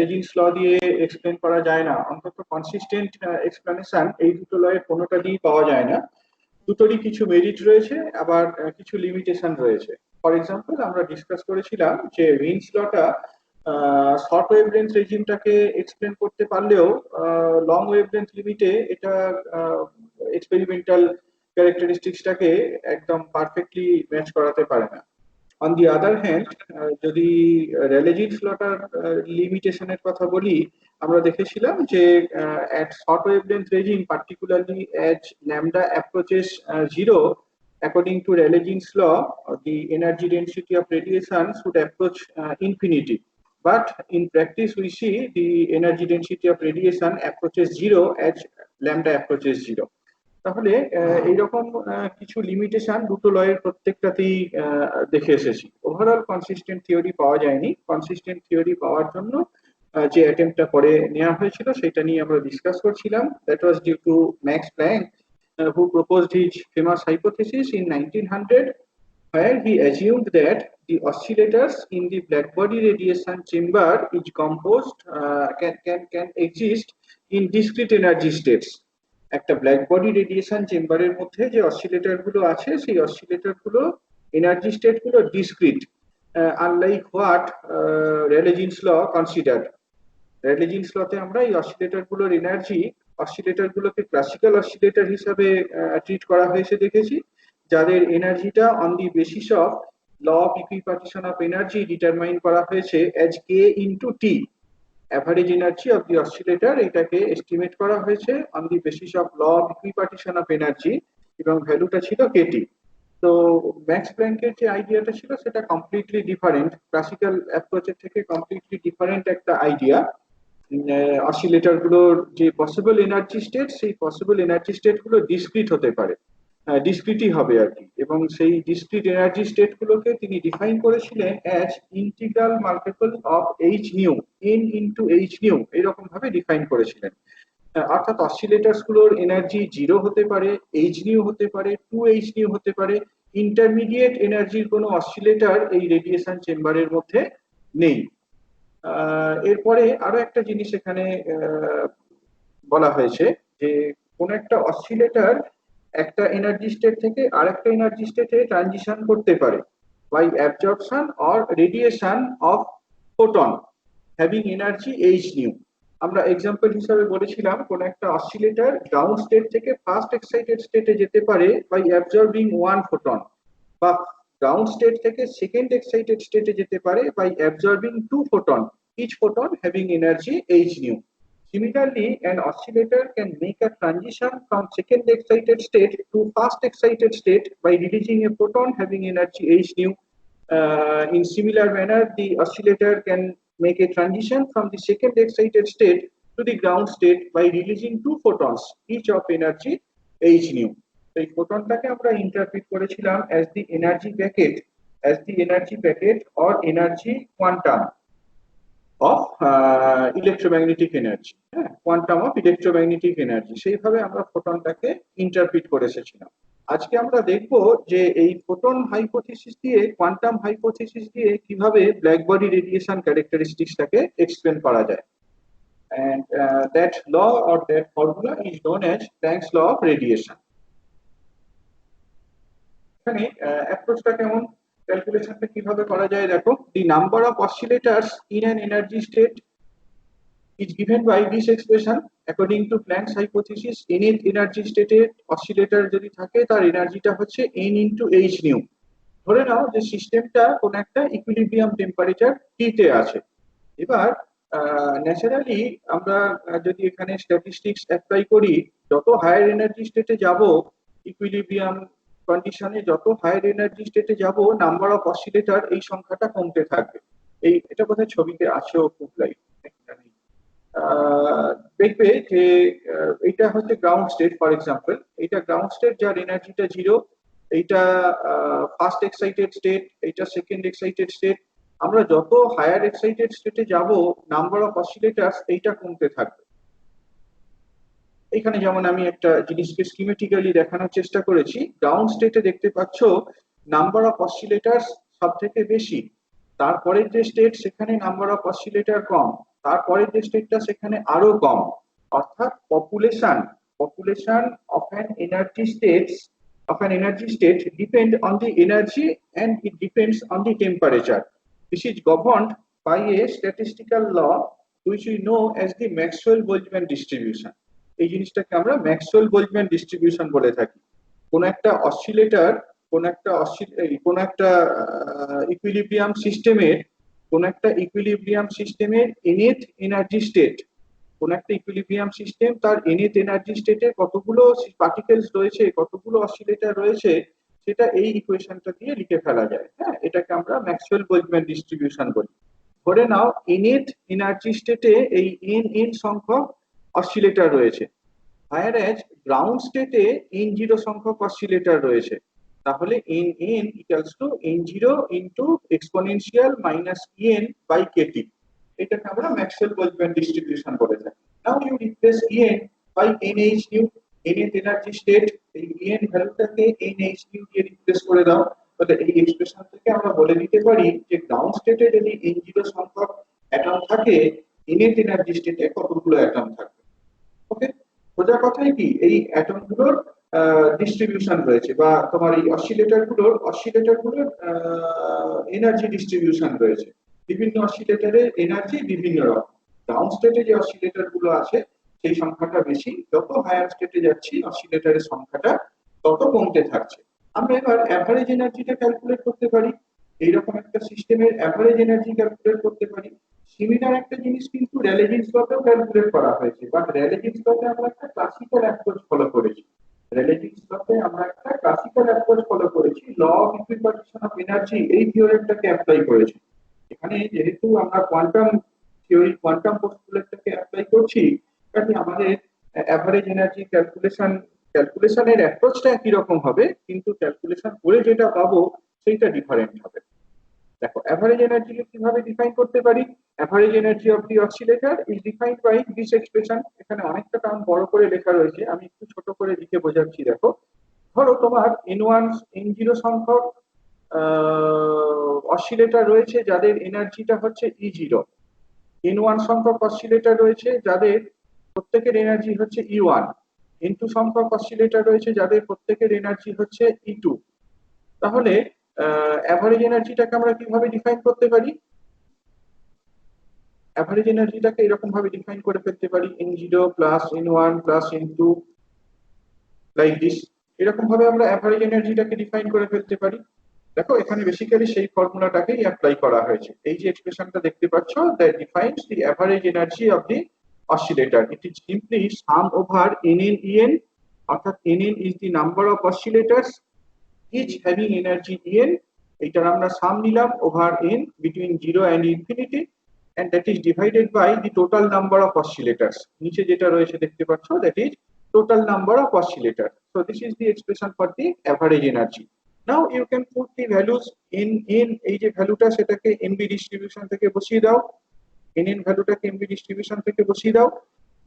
রেজিন্স ল দিয়ে এক্সপ্লেন করা যায় না, অন্তত কনসিস্টেন্ট এক্সপ্লেনেশন এই দুটো লয়ের কোনোটা দিয়ে পাওয়া যায় না। দুটোরই কিছু মেরিট রয়েছে, আবার কিছু লিমিটেশন রয়েছে। ফর এক্সাম্পল, আমরা ডিসকাস করেছিলাম যে রিন্স লটা শর্ট ওয়েভলেন্থ রেজিমটাকে এক্সপ্লেন করতে পারলেও লং ওয়েভলেন্থ লিমিটে এটা এক্সপেরিমেন্টাল ক্যারেক্টারিস্টিক্সটাকে একদম পারফেক্টলি ম্যাচ করাতে পারে না। অন দি আদার হ্যান্ড, যদি রেলেজিন্স লটার লিমিটেশনের কথা বলি, আমরা দেখেছিলাম যে at short wavelength regime, particularly as lambda approaches zero, according to Rayleigh's law, the energy density of radiation should approach infinity. But in practice, we see the energy density of radiation approaches zero as lambda approaches zero. তাহলে এইরকম কিছু limitation দুটো লয়ের প্রত্যেকটাতেই দেখে এসেছি। Overall consistent theory পাওয়া যায়নি। Consistent theory পাওয়ার জন্য যে অ্যাটেম্পটটা করে নেওয়া হয়েছিল সেটা নিয়ে আমরা ডিসকাস করছিলাম। That was due to Max Planck, who proposed his famous hypothesis in 1900, where he assumed that the oscillators in the blackbody radiation chamber is composed can exist in discrete energy states. একটা black body radiation চেম্বারের মধ্যে যে oscillator গুলো আছে সেই oscillator গুলো energy state গুলো discrete, unlike what Rayleigh Jeans law consider. Rayleigh Jeans লতে আমরা এই অসিলেটর গুলোর এনার্জি, অসিলেটর গুলোকে ক্লাসিক্যাল অসিলেটর হিসাবে ট্রিট করা হয়েছে দেখেছি, যাদের এনার্জিটা on the basis of law of equipartition of energy determine করা হয়েছে as k into T. Average energy of the oscillator এটাকে এস্টিমেট করা হয়েছে on the basis of law of equipartition of energy, এবং ভ্যালুটা ছিল কেটি। তো ম্যাক্স প্ল্যাঙ্কের যে আইডিয়াটা ছিল সেটা কমপ্লিটলি ডিফারেন্ট, ক্লাসিক্যাল অ্যাপ্রোচের থেকে কমপ্লিটলি ডিফারেন্ট একটা আইডিয়া। অসিলেটর গুলোর যে পসিবল এনার্জি স্টেট, সেই পসিবল এনার্জি স্টেট গুলো ডিসক্রিট হতে পারে, ডিসক্রিটই হবে আর কি। এবং সেই ডিসক্রিট এনার্জি স্টেট গুলোকে তিনি ডিফাইন করেছিলেন as integral multiple of H new, N into H new, এরকম ভাবে ডিফাইন করেছিলেন। অর্থাৎ অসিলেটরস গুলোর এনার্জি জিরো হতে পারে, এইচ নিউ হতে পারে, টু এইচ নিউ হতে পারে। ইন্টারমিডিয়েট এনার্জির কোনো অসিলেটর এই রেডিয়েশন চেম্বারের মধ্যে নেই। এরপরে আরো একটা জিনিস এখানে বলা হয়েছে যে কোন একটা অসিলেটর একটা এনার্জি স্টেট থেকে আরেকটা এনার্জি স্টেটে ট্রানজিশন করতে পারে by absorption or radiation of photon having energy H nu. আমরা এক্সাম্পল হিসাবে বলেছিলাম কোন একটা অসিলেটর গ্রাউন্ড স্টেট থেকে ফার্স্ট এক্সাইটেড স্টেটে যেতে পারে বাই অ্যাবজর্বিং ওয়ান ফোটন, বা গ্রাউন্ড স্টেট থেকে সেকেন্ড এক্সাইটেড স্টেটে যেতে পারে by absorbing two photon, each photon having energy h nu. Similarly, an oscillator can make a transition from second excited state to first excited state by releasing a photon having energy h nu. In similar manner, the oscillator can make a transition from the second excited state to the ground state by releasing two photons, each of energy h nu. এই ফোটনটাকে আমরা interpret করেছিলাম as the energy packet or energy quantum of electromagnetic energy, হ্যাঁ, quantum of electromagnetic energy, সেইভাবে আমরা ফোটনটাকে interpret করে এসেছিলাম। আজকে আমরা দেখব যে এই ফোটন হাইপোথিসিস দিয়ে, কোয়ান্টাম হাইপোথিসিস দিয়ে কিভাবে ব্ল্যাক বডি রেডিয়েশন ক্যারেক্টারিস্টিক্সটাকে এক্সপ্লেন করা যায়। and that law or that formula is known as Planck's law of radiation. এখানে অ্যাপ্রোচটা কেমন, ক্যালকুলেশনটা কিভাবে করা যায় দেখো। The number of oscillators in an energy state is given by this expression according to Planck's hypothesis. nth energy স্টেটে oscillator যদি থাকে তার এনার্জিটা হচ্ছে n into h nu। ধরে নাও যে সিস্টেমটা কোন একটা ইকুইলিব্রিয়াম টেম্পারেচার T তে আছে। এবার ন্যাচারালি আমরা যদি এখানে স্ট্যাটিস্টিক্স অ্যাপ্লাই করি, যত হায়ার এনার্জি স্টেটে যাব, ইকুইলিব্রিয়াম কন্ডিশনে যত হায়ার এনার্জি স্টেটে যাব, নাম্বার অফ অসিলেটর এই সংখ্যাটা কমতে থাকবে। এটা বোধহয় ছবিতে আছেও খুব লাইট, দেখবে যে এটা হচ্ছে গ্রাউন্ড স্টেট। ফর এক্সাম্পল, এটা গ্রাউন্ড স্টেট যার এনার্জিটা জিরো, এইটা ফার্স্ট এক্সাইটেড স্টেট, এইটা সেকেন্ড এক্সাইটেড স্টেট। আমরা যত হায়ার এক্সাইটেড স্টেটে যাব, নাম্বার অফ অসিলেটরস এইটা কমতে থাকবে। এখানে যেমন আমি একটা জিনিসকে স্কিমেটিক্যালি দেখানোর চেষ্টা করেছি। গ্রাউন্ড স্টেটে দেখতে পাচ্ছ নাম্বার অফ অসিলেটরস সব থেকে বেশি, তারপরের যে স্টেট সেখানে নাম্বার অফ অসিলেটর কম। তারপরের যে স্টেটটা সেখানে আরো কম, অর্থাৎ population population of an energy states of an energy state depend on the energy and it depends on the temperature. This is governed by a statistical law which we know as the Maxwell-Boltzmann distribution. এই জিনিসটাকে আমরা Maxwell Boltzmann distribution বলে থাকি। কোন একটা oscillator, কোন একটা equilibrium সিস্টেমের এনথ এনার্জি স্টেট, কোন একটা ইকুইলিব্রিয়াম সিস্টেম তার এনথ এনার্জি স্টেটে কতগুলো পার্টিকেলস রয়েছে, কতগুলো অসিলেটর রয়েছে, সেটা এই ইকুয়েশনটা দিয়ে লিখে ফেলা যায়। হ্যাঁ, এটাকে আমরা ম্যাক্সওয়েল-বোলজম্যান ডিস্ট্রিবিউশন বলি। ধরে নাও এনথ এনার্জি স্টেটে এই এন সংখ্যক অসিলেটর রয়েছে, whereas গ্রাউন্ড স্টেটে n0 সংখ্যক অসিলেটর রয়েছে। তাহলে n equals to n0 into exponential minus en by kT। এটাকে আমরা ম্যাক্সওয়েল-বোলজম্যান ডিস্ট্রিবিউশন বলে থাকি। নাও ইউ রিপ্লেস en বাই nhν, nth এনার্জি স্টেট, এই en ভ্যালুটাকে nhν দিয়ে রিপ্লেস করে দাও। তাহলে এই এক্সপ্রেশন থেকে আমরা বলে দিতে পারি যে গ্রাউন্ড স্টেটে যদি n0 সংখ্যক অ্যাটম থাকে, nth এনার্জি স্টেটে কতগুলো অ্যাটম থাকবে। ওকে, সোজা কথাই কি এই অ্যাটম গুলোর ডিস্ট্রিবিউশন রয়েছে, বা তোমার এই অসিলেটর গুলোর এনার্জি ডিস্ট্রিবিউশন রয়েছে। বিভিন্ন অসিলেটরের এনার্জি বিভিন্ন রকম। ডাউন স্টেটে যে অসিলেটর গুলো আছে সেই সংখ্যাটা বেশি, যত হায়ার স্টেটে যাচ্ছি অসিলেটরের সংখ্যাটা তত কমতে থাকছে। আমরা এবার অ্যাভারেজ এনার্জিটা ক্যালকুলেট করতে পারি, এইরকম একটা সিস্টেমের অ্যাভারেজ এনার্জি ক্যালকুলেট করতে পারি। সিমিলার একটা জিনিস কিন্তু র্যালে জিন্স লতেও ক্যালকুলেট করা হয়েছে, বাট র্যালে জিন্স লতে আমরা একটা ক্লাসিক্যাল অ্যাপ্রোচ ফলো করেছি। র্যালে জিন্স লতে আমরা একটা ক্লাসিক্যাল অ্যাপ্রোচ ফলো করেছি, ল অফ ইকুইপার্টিশন অফ এনার্জি এই থিওরেমটাকে অ্যাপ্লাই করেছি। এখানে যেহেতু আমরা কোয়ান্টাম থিওরি, কোয়ান্টাম পোস্টুলেটটাকে অ্যাপ্লাই করছি, কাজে আমাদের অ্যাভারেজ এনার্জি ক্যালকুলেশনের অ্যাপ্রোচটা একই রকম হবে, কিন্তু ক্যালকুলেশন করে যেটা পাবো সেইটা ডিফারেন্ট হবে। দেখো অ্যাভারেজ এনার্জিকে কিভাবে ডিফাইন করতে পারি? Average energy of the oscillator is defined by this expression. এখানে অনেকটা টার্ম বড় করে লেখা রয়েছে, আমি একটু ছোট করে লিখে বোঝাচ্ছি। দেখো, ধরো তোমার n1 n0 সংখ্যক অসিলেটর রয়েছে যাদের এনার্জিটা হচ্ছে E0, n1 সংখ্যক অসিলেটর রয়েছে যাদের প্রত্যেকের এনার্জি হচ্ছে E1, n2 সংখ্যক অসিলেটর রয়েছে যাদের প্রত্যেকের এনার্জি হচ্ছে E2। তাহলে অ্যাভারেজ এনার্জিটাকে আমরা কিভাবে ডিফাইন করতে পারি? অ্যাভারেজ এনার্জিটাকে এরকম ভাবে ডিফাইন করে ফেলতে পারি, n0 plus n1 plus n2 like this. এরকম ভাবে আমরা অ্যাভারেজ এনার্জিটাকে ডিফাইন করে ফেলতে পারি। দেখো এখানে বেসিক্যালি সেই ফর্মুলাটাকেই অ্যাপ্লাই করা হয়েছে। এই যে এক্সপ্রেশনটা দেখতে পাচ্ছ, that defines the average energy of the oscillator. It is simply sum over nn en, অর্থাৎ nn is the number of oscillators each having energy en, এইটার আমরা সাম নিলাম over n between 0 and infinity, and that is divided by the total number of oscillators. নিচে যেটা রয়েছে দেখতে পাচ্ছ, that is total number of oscillators. So this is the expression for the average energy. Now you can put the values in এই যে ভ্যালুটা সেটাকে NB distribution থেকে বসিয়ে দাও, nn ভ্যালুটাকে NB ডিস্ট্রিবিউশন থেকে বসিয়ে দাও।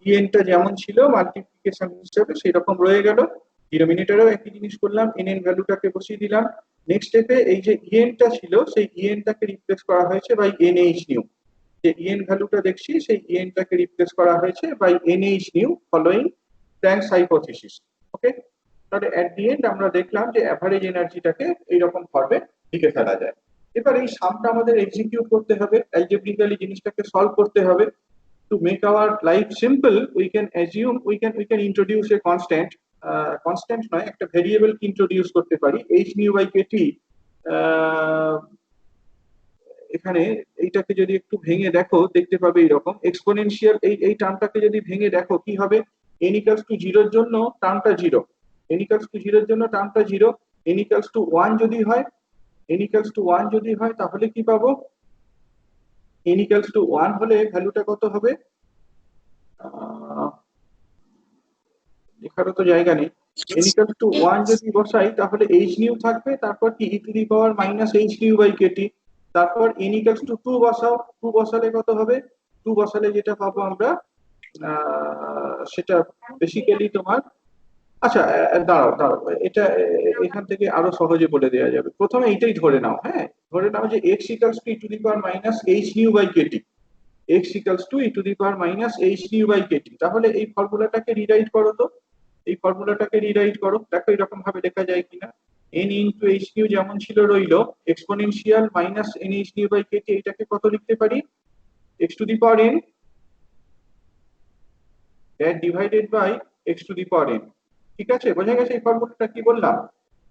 en টা যেমন ছিল মাল্টিপ্লিকেশন হিসেবে সেই রকম রয়ে গেল, ডিনোমিনেটরেও একই জিনিস করলাম, nn ভ্যালুটাকে বসিয়ে দিলাম। নেক্সট স্টেপে এই যে en টা ছিল সেই en টাকে রিপ্লেস করা হয়েছে বাই nhν। যে en ভ্যালুটা দেখছি সেই en টাকে রিপ্লেস করা হয়েছে by nhν following Planck's hypothesis. Okay, তাহলে এট দি এন্ড আমরা দেখলাম যে অ্যাভারেজ এনার্জিটাকে এইরকম ফর্মে লিখে ফেলা যায়। এবার এই সামটা আমাদের এক্সিকিউট করতে হবে, অ্যালজেব্রিক্যালি জিনিসটাকে সলভ করতে হবে। To make our life simple we can assume we can introduce a constant, constant নয় একটা ভেরিয়েবল কে ইন্ট্রোডিউস করতে পারি, hν বাই kT। এখানে এইটাকে যদি একটু ভেঙে দেখো দেখতে পাবে এরকম এক্সপোনেনশিয়াল, এই টার্মটাকে যদি ভেঙে দেখো কি হবে, n ইকুয়ালস টু 0 এর জন্য টার্মটা 0, n ইকুয়ালস টু 0 এর জন্য টার্মটা 0, n ইকুয়ালস টু 1 যদি হয়, n ইকুয়ালস টু 1 যদি হয় তাহলে কি পাবো? n ইকুয়ালস টু 1 হলে ভ্যালুটা কত হবে? লেখারও তো জায়গা নেই। n ইকুয়ালস টু 1 যদি বসাই তাহলে hν থাকবে, তারপর কি e to the power minus hν by kT, তারপর n ইকুয়ালস টু 2 বসাও, 2 বসালে কত হবে? 2 বসালে যেটা পাবো আমরা সেটা বেসিক্যালি তোমার, আচ্ছা দাঁড়াও দাঁড়াও, এটা এখান থেকে আরো সহজে বলে দেওয়া যাবে। প্রথমে এইটাই ধরে নাও, হ্যাঁ ধরে নাও যে x equals to e to the power minus hν by kT। x equals to e to the power minus h nu by kt। তাহলে এই ফর্মুলাটাকে রিরাইট করো তো, এই ফর্মুলাটাকে রিরাইট করো, দেখো এরকম ভাবে লেখা যায় কিনা। n ইনটু h nu যেমন ছিল রইলো, exponential minus n h nu by kt, এটাকে কত লিখতে পারি, x to the power n that divided by x to the power n। ঠিক আছে, বোঝা গেছে এই ফর্মুলাটা কি বললাম।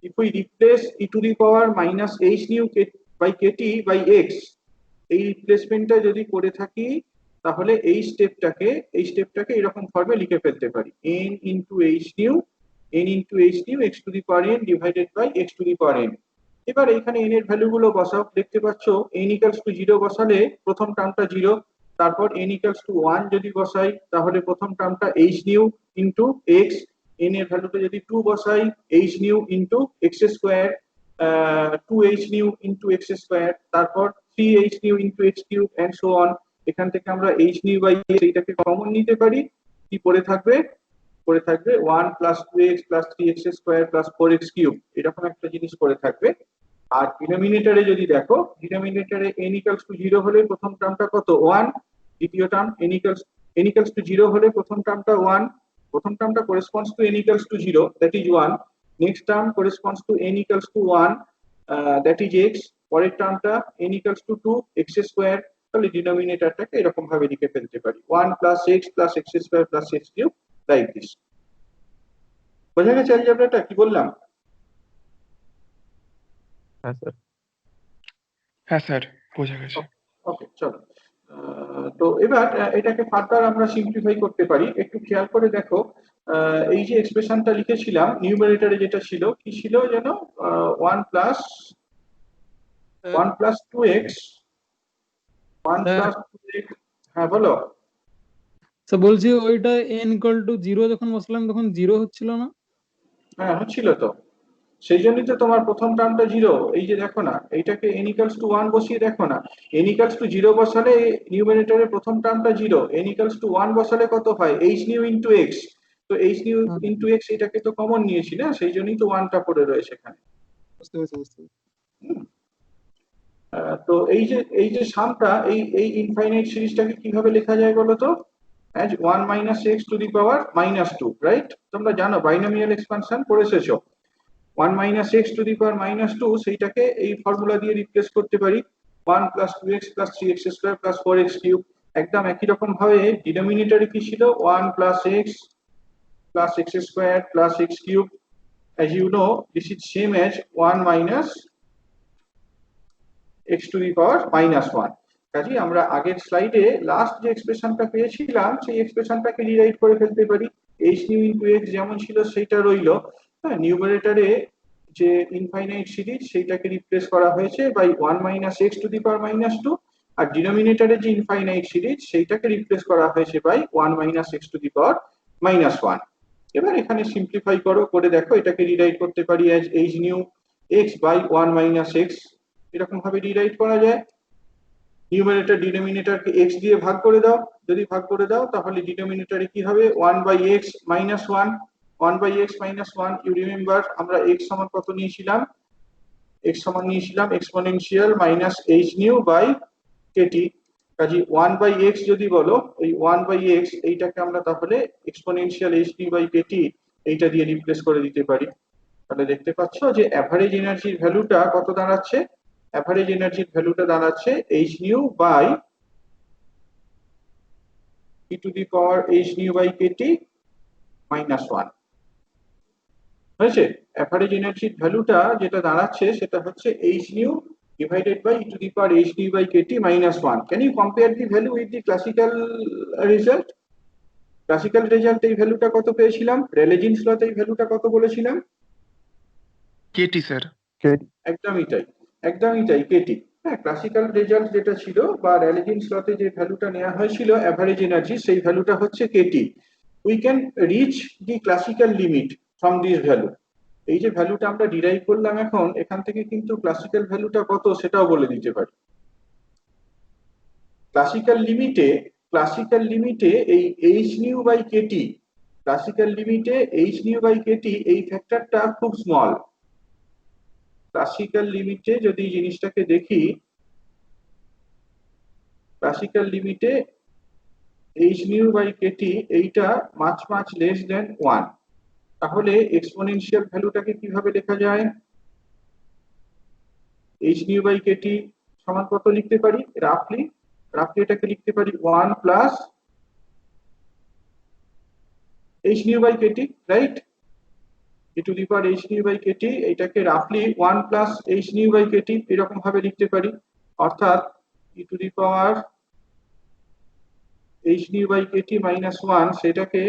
if we replace e to the power minus h nu by kt by x, এই রিপ্লেসমেন্টটা যদি করে থাকি তাহলে এই স্টেপটাকে এরকম ফর্মে লিখে ফেলতে পারি, n into h nu x to the power n divided by x to the power n। এবার এখানে n এর ভ্যালু গুলো বসাও, দেখতে পাচ্ছ n equals to 0 বসালে প্রথম টার্মটা 0, তারপর n equals to 1 যদি বসাই তাহলে প্রথম টার্মটা h nu into x, n এর ভ্যালুটা যদি 2 বসাই h nu into x square, 2h nu into x square, তারপর 3h nu into x cube and so on. এখান থেকে আমরা h nu বাই x এইটাকে কমন নিতে পারি, কি পড়ে থাকবে, পড়ে থাকবে 1 plus 2x plus 3x square plus 4x cube, এরকম একটা জিনিস পড়ে থাকবে। আর ডিনোমিনেটরে যদি দেখো, ডিনোমিনেটরে n equals to 0 হলে প্রথম টার্মটা কত 1, দ্বিতীয় টার্ম n equals to 0 হলে প্রথম টার্মটা 1, প্রথম টার্মটা corresponds to n equals to 0 that is 1, next term corresponds to n equals to 1 that is x, পরের টার্মটা n equals to 2 x square. তাহলে ডিনোমিনেটরটাকে এরকম ভাবে লিখে ফেলতে পারি 1 plus x plus x square plus x cube like this। বোঝা গেছে অ্যালজেব্রাটা কি বললাম? হ্যাঁ স্যার। হ্যাঁ স্যার, বোঝা গেছে। ওকে চলো, তো এবার এটাকে ফার্দার আমরা সিম্পলিফাই করতে পারি। একটু খেয়াল করে দেখো, এই যে এক্সপ্রেশনটা লিখেছিলাম নিউমারেটরে যেটা ছিল কি ছিল যেন, 1 প্লাস 2x 1 প্লাস 2x, হ্যাঁ বলো। স্যার বলছি ওইটা n ইকুয়াল টু 0 যখন বসলাম তখন 0 হচ্ছিল না? হ্যাঁ হচ্ছিল তো, সেই জন্যই তো তোমার প্রথম টার্মটা 0। এই যে দেখো না, এইটাকে n equals to 1 বসিয়ে দেখো না, n equals to 0 বসালে নিউমারেটরে প্রথম টার্মটা 0, n equals to 1 বসালে কত হয় h nu into x, তো h nu into x এটাকে তো কমন নিয়েছি না, সেই জন্যই তো 1টা পড়ে রয়েছে এখানে। তো এই যে সামটা এই ইনফাইনাইট সিরিজটাকে কিভাবে লেখা যায় বলো তো, as 1 minus x to the power minus 2, right? তোমরা জানো বাইনোমিয়াল এক্সপানশন করে এসেছো, 1 minus x to the power minus 2 সেইটাকে এই ফর্মুলা দিয়ে রিপ্লেস করতে পারি 1 plus 2x plus 3x square plus 4x cube. একদম একই রকম ভাবে ডিনোমিনেটরে কি ছিল 1 plus x plus x square plus x cube, as you know this is same as 1 minus x to the power minus 1। কাজে আমরা আগের স্লাইডে লাস্ট যে এক্সপ্রেশনটা পেয়েছিলাম সেই এক্সপ্রেশনটাকে রিরাইট করে ফেলতে পারি, h nu into x যেমন ছিল সেইটা রইলো, হ্যাঁ নিউমারেটরে যে ইনফাইনাইট সিরিজ সেইটাকে রিপ্লেস করা হয়েছে by 1 minus x to the power minus 2, আর ডিনোমিনেটরে যে ইনফাইনাইট সিরিজ সেইটাকে রিপ্লেস করা হয়েছে by 1 minus x to the power minus 1। এবার এখানে সিম্পলিফাই করো, করে দেখো এটাকে রিরাইট করতে পারি as h nu x by 1 minus x, এরকম ভাবে রিরাইট করা যায়। নিউমারেটর ডিনোমিনেটরকে x দিয়ে ভাগ করে দাও, যদি ভাগ করে দাও তাহলে ডিনোমিনেটরে কি হবে 1 by x minus 1, 1 by x minus 1, you remember আমরা x সমান কত নিয়েছিলাম, x সমান নিয়েছিলাম exponential minus h nu by kt। কাজে 1 by x যদি বলো, এই 1 by x এইটাকে আমরা তাহলে exponential h nu by kt এইটা দিয়ে রিপ্লেস করে দিতে পারি। তাহলে দেখতে পাচ্ছ যে অ্যাভারেজ এনার্জির ভ্যালুটা কত দাঁড়াচ্ছে, অ্যাভারেজ এনার্জির ভ্যালুটা দাঁড়াচ্ছে h nu by e to the power h nu by kt minus 1 হয়েছে। অ্যাভারেজ এনার্জির ভ্যালুটা যেটা দাঁড়াচ্ছে সেটা হচ্ছে h nu divided by e to the power h nu by kt minus 1। Can you compare the value with the classical result? Classical result এই ভ্যালুটা কত পেয়েছিলাম, রেলে জিন্স লতে এই ভ্যালুটা কত বলেছিলাম, কেটি স্যার। একদমই তাই, একদমই তাই কেটি। হ্যাঁ ক্লাসিক্যাল রেজাল্ট যেটা ছিল বা রেলে জিন্স লতে যে ভ্যালুটা নেওয়া হয়েছিল অ্যাভারেজ এনার্জি, সেই ভ্যালুটা হচ্ছে KT. We can reach the classical limit from this value. এই যে ভ্যালুটা আমরা ডিরাইভ করলাম এখন, এখান থেকে কিন্তু ক্লাসিক্যাল ভ্যালুটা কত সেটাও বলে দিতে পারি। ক্লাসিক্যাল লিমিটে এই h nu by kt, classical লিমিটে h nu by kt এই ফ্যাক্টরটা খুব স্মল। ক্লাসিক্যাল লিমিটে যদি জিনিসটাকে দেখি, ক্লাসিক্যাল লিমিটে h nu বাই kt এইটা মাচ লেস দেন 1, তাহলে এক্সপোনেনশিয়াল ভ্যালুটাকে কিভাবে লেখা যায়? h nu বাই kt সমান কত লিখতে পারি? রাফলি এটাকে লিখতে পারি 1 plus h nu by kt, right? e to the power h nu by kt এটাকে রাফলি 1 plus h nu by kt এরকম ভাবে লিখতে পারি, অর্থাৎ e to the power h nu by kt minus 1 সেটাকে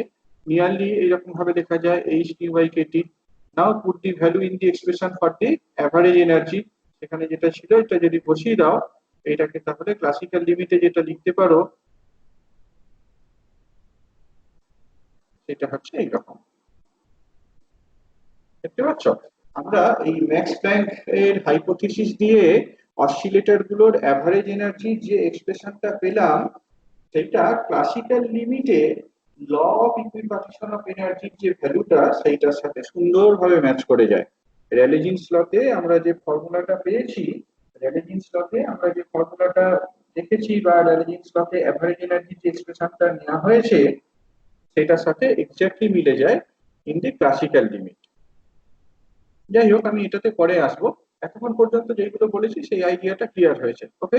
নিয়ারলি এরকম ভাবে লেখা যায় h nu by kt। Now put the value in the expression for the average energy, সেখানে যেটা ছিল এটা যদি বসিয়ে দাও এটাকে, তাহলে ক্লাসিক্যাল লিমিটে যেটা লিখতে পারো সেটা হচ্ছে এইরকম। দেখতে পাচ্ছ, আমরা এই ম্যাক্স প্ল্যাঙ্ক এর হাইপোথিসিস দিয়ে অসিলেটর গুলোর অ্যাভারেজ এনার্জি যে এক্সপ্রেশনটা পেলাম সেটা ক্লাসিক্যাল লিমিটে ল অফ ইকুইপার্টিশন অফ এনার্জির যে ভ্যালুটা সেইটার সাথে সুন্দরভাবে ম্যাচ করে যায়। র্যালে-জিন্স লতে আমরা যে ফর্মুলাটা পেয়েছি, র্যালে-জিন্স লতে আমরা যে ফর্মুলাটা দেখেছি বা র্যালে-জিন্স লতে অ্যাভারেজ এনার্জির যে এক্সপ্রেশনটা নেওয়া হয়েছে সেটার সাথে এক্স্যাক্টলি মিলে যায় ইন দি ক্লাসিক্যাল লিমিট। যাই হোক, আমি এটাতে পরে আসবো, এতক্ষণ পর্যন্ত যেগুলো বলেছি সেই আইডিয়াটা ক্লিয়ার হয়েছে। ওকে,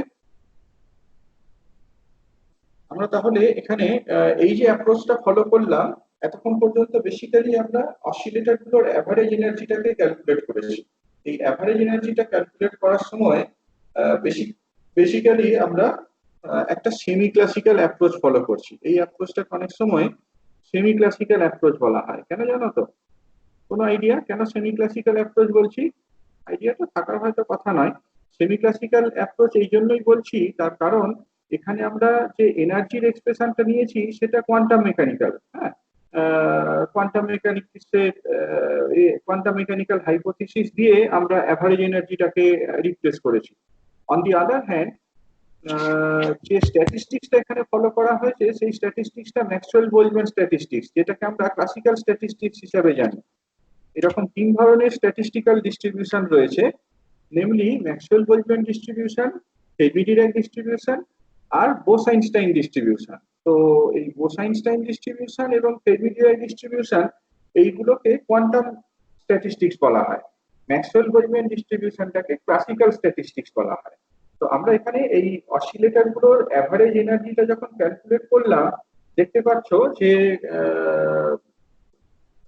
আমরা তাহলে এখানে এই যে অ্যাপ্রোচটা ফলো করলাম এতক্ষণ পর্যন্ত, বেসিক্যালি আমরা অসিলেটর গুলোর অ্যাভারেজ এনার্জিটাকে ক্যালকুলেট করেছি। এই অ্যাভারেজ এনার্জিটা ক্যালকুলেট করার সময় বেসিক্যালি আমরা একটা সেমি ক্লাসিক্যাল অ্যাপ্রোচ ফলো করছি। এই অ্যাপ্রোচটা অনেক সময় সেমি ক্লাসিক্যাল অ্যাপ্রোচ বলা হয়। কেন জানো তো? কোনো আইডিয়া কেন সেমি ক্লাসিক্যাল অ্যাপ্রোচ বলছি? আইডিয়াটা থাকার হয়তো কথা নয়। সেমি ক্লাসিক্যাল অ্যাপ্রোচ এই জন্যই বলছি, তার কারণ এখানে আমরা যে এনার্জির এক্সপ্রেশনটা নিয়েছি সেটা কোয়ান্টাম মেকানিক্যাল। হ্যাঁ, কোয়ান্টাম মেকানিক্যাল হাইপোথিসিস দিয়ে আমরা অ্যাভারেজ এনার্জিটাকে রিপ্লেস করেছি। অন দি আদার হ্যান্ড, যে স্ট্যাটিস্টিক্সটা এখানে ফলো করা হয়েছে সেই স্ট্যাটিস্টিক্সটা ম্যাক্সওয়েল বোলজম্যান স্ট্যাটিস্টিক্স, যেটাকে আমরা ক্লাসিক্যাল স্ট্যাটিস্টিক্স হিসাবে জানি। এরকম তিন ধরনের স্ট্যাটিস্টিক্যাল ডিস্ট্রিবিউশন রয়েছে, namely Maxwell Boltzmann distribution, heavy Dirac distribution আর বোস-আইনস্টাইন ডিস্ট্রিবিউশন। তো এই বোস-আইনস্টাইন ডিস্ট্রিবিউশন এবং হেভি-ডিরাক ডিস্ট্রিবিউশন এইগুলোকে কোয়ান্টাম স্ট্যাটিস্টিক্স বলা হয়, ম্যাক্সওয়েল বোলজম্যান ডিস্ট্রিবিউশনটাকে ক্লাসিক্যাল স্ট্যাটিস্টিক্স বলা হয়। তো আমরা এখানে এই অসিলেটর গুলোর অ্যাভারেজ এনার্জিটা যখন ক্যালকুলেট করলাম, দেখতে পাচ্ছ যে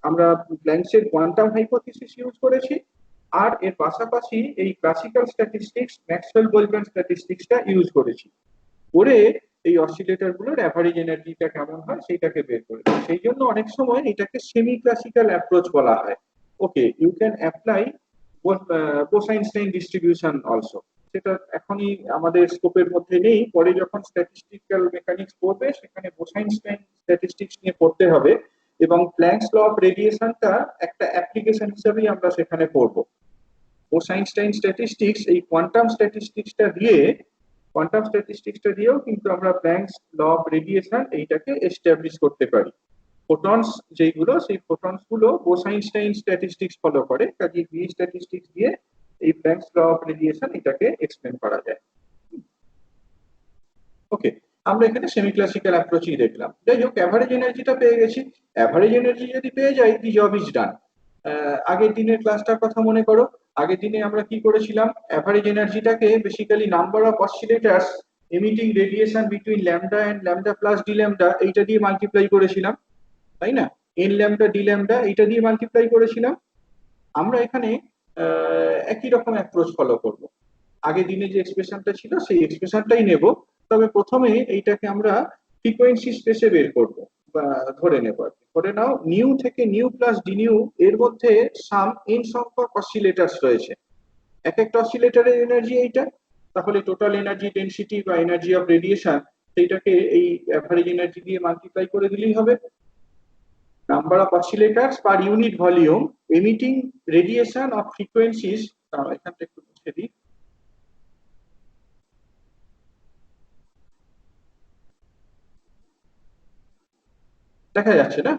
আমরা প্ল্যাঙ্কসের কোয়ান্টাম হাইপোথিসিস ইউজ করেছি, আর এর পাশাপাশি এই ক্লাসিক্যাল স্ট্যাটিস্টিক্স ম্যাক্সওয়েল বোলজম্যান স্ট্যাটিস্টিক্সটা ইউজ করেছি, করে এই অসিলেটর গুলোর অ্যাভারেজ এনার্জিটা কেমন হয় সেটাকে বের করেছি। সেই জন্য অনেক সময় এটাকে সেমি ক্লাসিক্যাল অ্যাপ্রোচ বলা হয়। Okay, you can apply Bose Einstein distribution also. সেটা এখনই আমাদের স্কোপের মধ্যে নেই, পরে যখন স্ট্যাটিস্টিক্যাল মেকানিক্স পড়বে সেখানে বোস-আইনস্টাইন স্ট্যাটিস্টিক্স নিয়ে পড়তে হবে, এবং প্ল্যাঙ্কস ল অফ রেডিয়েশনটা একটা অ্যাপ্লিকেশন হিসেবেই আমরা সেখানে পড়ব। বোস-আইনস্টাইন স্ট্যাটিস্টিক্স এই কোয়ান্টাম স্ট্যাটিস্টিক্সটা দিয়েও কিন্তু আমরা প্ল্যাঙ্কস ল অফ রেডিয়েশন এইটাকে এস্টাবলিশ করতে পারি। ফোটনস যেগুলো, সেই ফোটনস গুলো বোস-আইনস্টাইন স্ট্যাটিস্টিক্স ফলো করে, কাজে বি স্ট্যাটিস্টিক্স দিয়ে এই প্ল্যাঙ্কস ল অফ রেডিয়েশন এটাকে এক্সপ্লেন করা যায়। ওকে, আমরা এখানে সেমি ক্লাসিক্যাল অ্যাপ্রোচই দেখলাম। যাই হোক, অ্যাভারেজ এনার্জিটা পেয়ে গেছি। অ্যাভারেজ এনার্জি যদি পেয়ে যাই, দি জব ইজ ডান। আগের দিনের ক্লাসটার কথা মনে করো, আগের দিনে আমরা কি করেছিলাম? অ্যাভারেজ এনার্জিটাকে basically number of oscillators emitting radiation between lambda and lambda plus D lambda এইটা দিয়ে মাল্টিপ্লাই করেছিলাম, তাই না? এন ল্যামডা ডি ল্যামডা এইটা দিয়ে মাল্টিপ্লাই করেছিলাম। আমরা এখানে একই রকম অ্যাপ্রোচ ফলো করব। আগের দিনে যে এক্সপ্রেশনটা ছিল সেই এক্সপ্রেশনটাই নেব, তবে প্রথমে এইটাকে আমরা ফ্রিকোয়েন্সি স্পেসে বের করব বা ধরে নেব। ধরে নাও নিউ থেকে নিউ প্লাস ডি নিউ এর মধ্যে সাম এন সংখ্যক অসিলেটরস রয়েছে, এক একটা অসিলেটরের এনার্জি এইটা, তাহলে টোটাল এনার্জি ডেনসিটি বা এনার্জি অফ রেডিয়েশন সেইটাকে এই অ্যাভারেজ এনার্জি দিয়ে মাল্টিপ্লাই করে দিলেই হবে। Number of oscillators per unit volume emitting radiation of frequencies, এখানটা একটু মুছে দিই, দেখা যাচ্ছে না?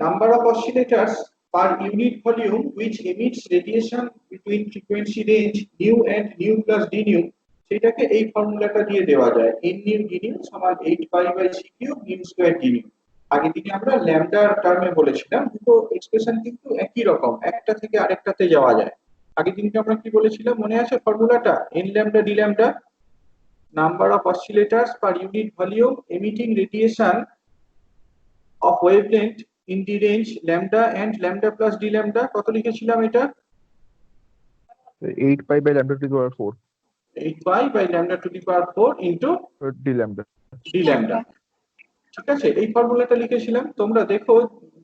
Number of oscillators per unit volume which emits radiation between frequency range nu and nu plus d nu সেটাকে এই ফর্মুলাটা দিয়ে দেওয়া যায়, n নিউ ডি নিউ সমান 8 pi by C cube nu square D nu. আগের দিনে আমরা ল্যামডা টার্মে বলেছিলাম দুটো এক্সপ্রেশন কিন্তু একই রকম, একটা থেকে আরেকটাতে যাওয়া যায়। আগের দিনকে আমরা কি বলেছিলাম মনে আছে ফর্মুলাটা? n lambda d lambda, number of oscillators per unit volume emitting radiation of wavelength in the range lambda and lambda plus d lambda। কত লিখেছিলাম এটা? 8 pi by lambda to the power 4 8 pi by lambda to the power 4 into d lambda. d lambda। ঠিক আছে, এই ফর্মুলাটা লিখেছিলাম, তোমরা দেখো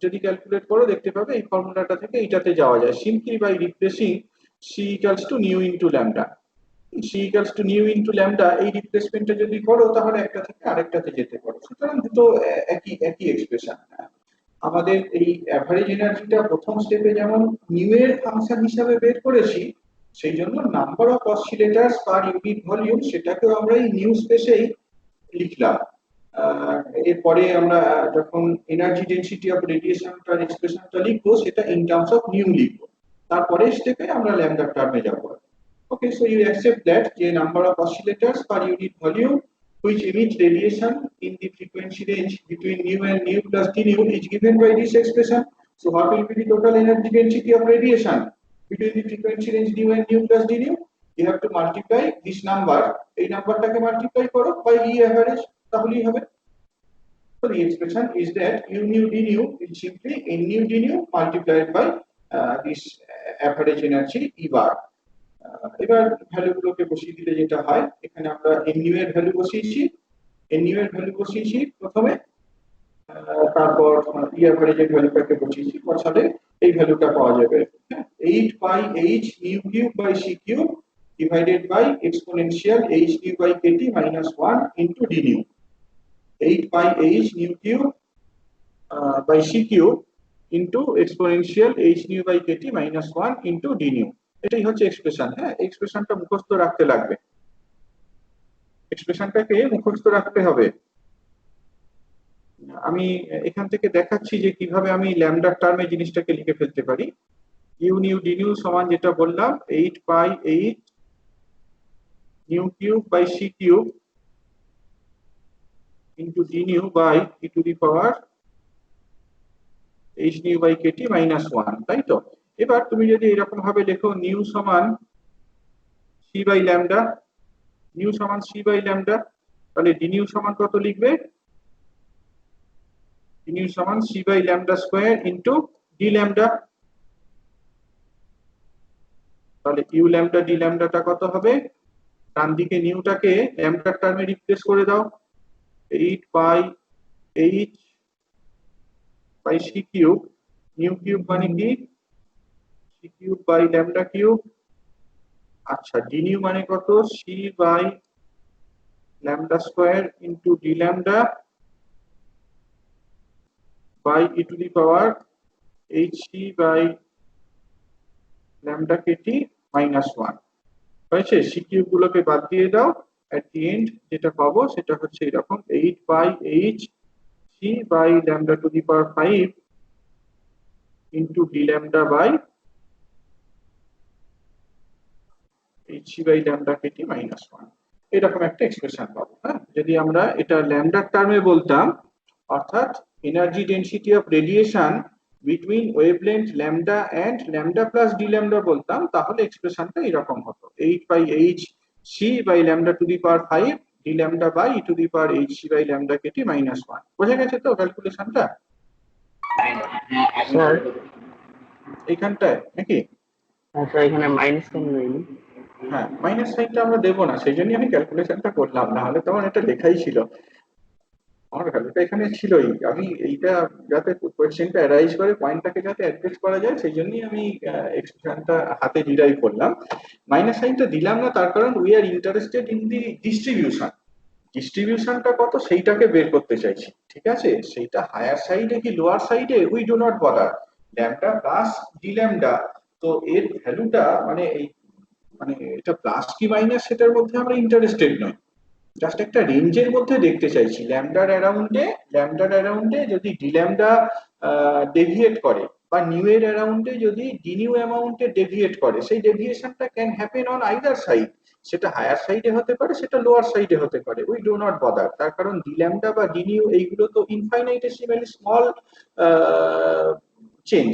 যদি ক্যালকুলেট করো দেখতে পাবে এই ফর্মুলাটা থেকে এইটাতে যাওয়া যায় simply by replacing c equals to nu into lambda। c equals to nu into lambda এই রিপ্লেসমেন্টটা যদি করো তাহলে একটা থেকে আরেকটাতে যেতে পারো। সুতরাং দুটো একই একই এক্সপ্রেশন। আমাদের এই অ্যাভারেজ এনার্জিটা প্রথম স্টেপে যেমন নিউ এর ফাংশন হিসাবে বের করেছি, সেই জন্য number of oscillators per unit volume সেটাকেও আমরা এই নিউ স্পেসেই লিখলাম। এরপরে আমরা যখন এনার্জি ডেনসিটি অফ রেডিয়েশনটার এক্সপ্রেশনটা লিখবো সেটা ইন টার্মস অফ নিউ লিখবো, তারপরে স্টেপে আমরা ল্যামডা টার্মে যাব। Okay, so you accept that the number of oscillators per unit volume which emit radiation in the frequency range between nu and nu plus d nu is given by this expression. So what will be the total energy density of radiation between the frequency range nu and nu plus d nu? You have to multiply this number, এই নাম্বারটাকে multiply করো by E average, তাহলেই হবে। So the expression is that u nu d nu is simply n nu d nu multiplied by this average energy E bar। এবার ভ্যালুগুলোকে বসিয়ে দিলে যেটা হয়, এখানে আমরা nu এর ভ্যালু বসিয়েছি, nu এর ভ্যালু বসিয়েছি প্রথমে, তারপর ই এভারেজের ভ্যালুটাকে বসিয়েছি, বসালে এই ভ্যালুটা পাওয়া যাবে 8 pi h nu cube by c cube divided by exponential h nu by kt minus 1 into d nu। 8 pi h nu cube by c cube into exponential h nu by kt minus 1 into d nu। এটাই হচ্ছে expression. হ্যাঁ, এক্সপ্রেশনটা মুখস্থ রাখতে লাগবে, এক্সপ্রেশনটাকে মুখস্থ রাখতে হবে। আমি এখান থেকে দেখাচ্ছি যে কিভাবে আমি ল্যামডা টার্মে জিনিসটাকে লিখে ফেলতে পারি। ইউ নিউ ডি নিউ সমান যেটা বললাম 8 pi 8 nu cube by C cube into D nu by E to the power h nu by kt minus 1, তাই তো? এবার তুমি যদি এরকম ভাবে লেখো নিউ সমান c বাই ল্যামডা, নিউ সমান c বাই ল্যামডা, তাহলে ডি নিউ সমান কত লিখবে? ডি নিউ সমান c by lambda square into d lambda. তাহলে ইউ ল্যামডা ডি ল্যামডাটা কত হবে? ডান দিকে নিউটাকে ল্যামডার টার্মে রিপ্লেস করে দাও, 8 pi h by c cube, nu cube মানে কি c cube by lambda cube. আচ্ছা, ডি নিউ মানে কত? c by lambda square into d lambda by E to the power hc by lambda kt minus 1। হয়েছে? c cube গুলোকে বাদ দিয়ে দাও, এট দি এন্ড যেটা পাবো সেটা হচ্ছে এরকম 8 pi h c by lambda to the power 5 into d lambda by hc by lambda kt minus 1। এরকম একটা এক্সপ্রেশন পাবো। হ্যাঁ, যদি আমরা এটা ল্যামডার টার্মে বলতাম, অর্থাৎ energy density of radiation between wavelength lambda and lambda plus D lambda বলতাম, তাহলে এক্সপ্রেশনটা এরকম হতো 8 by h c by lambda to the power 5 d lambda by E to the power hc by lambda kt minus 1। বোঝা গেছে তো ক্যালকুলেশনটা sir? এইখানটায় নাকি? আচ্ছা, এখানে মাইনাস কেন নেই? হ্যাঁ, মাইনাস সাইনটা আমরা দেবো না, সেই জন্যই আমি ক্যালকুলেশনটা করলাম, না হলে তখন এটা লেখাই ছিল। আমার ভ্যালুটা এখানে ছিলই, আমি এইটা যাতে কোয়েশ্চেনটা অ্যারাইজ করে পয়েন্টটাকে যাতে অ্যাড্রেস করা যায় সেই জন্যই আমি এক্সপ্রেশনটা হাতে ডিরাইভ করলাম। মাইনাস সাইনটা দিলাম না তার কারণ we are interested in the distribution. ডিস্ট্রিবিউশনটা কত সেইটাকে বের করতে চাইছি, ঠিক আছে? সেইটা হায়ার সাইডে কি লোয়ার সাইডে we do not bother, lambda plus D lambda, তো এর ভ্যালুটা মানে এই মানে এটা প্লাস কি মাইনাস সেটার মধ্যে আমরা ইন্টারেস্টেড নই, জাস্ট একটা রেঞ্জের মধ্যে দেখতে চাইছি। ল্যামডার অ্যারাউন্ডে যদি ডি ল্যামডা ডেভিয়েট করে বা নিউ এর অ্যারাউন্ডে যদি ডি নিউ অ্যামাউন্টে ডেভিয়েট করে, সেই ডেভিয়েশনটা can happen on either side. সেটা হায়ার সাইডে হতে পারে, সেটা লোয়ার সাইডে হতে পারে, উই ডু নট বদার। তার কারণ ডি ল্যামডা বা ডি নিউ এইগুলো তো ইনফাইনাইটেসিমালি স্মল চেঞ্জ।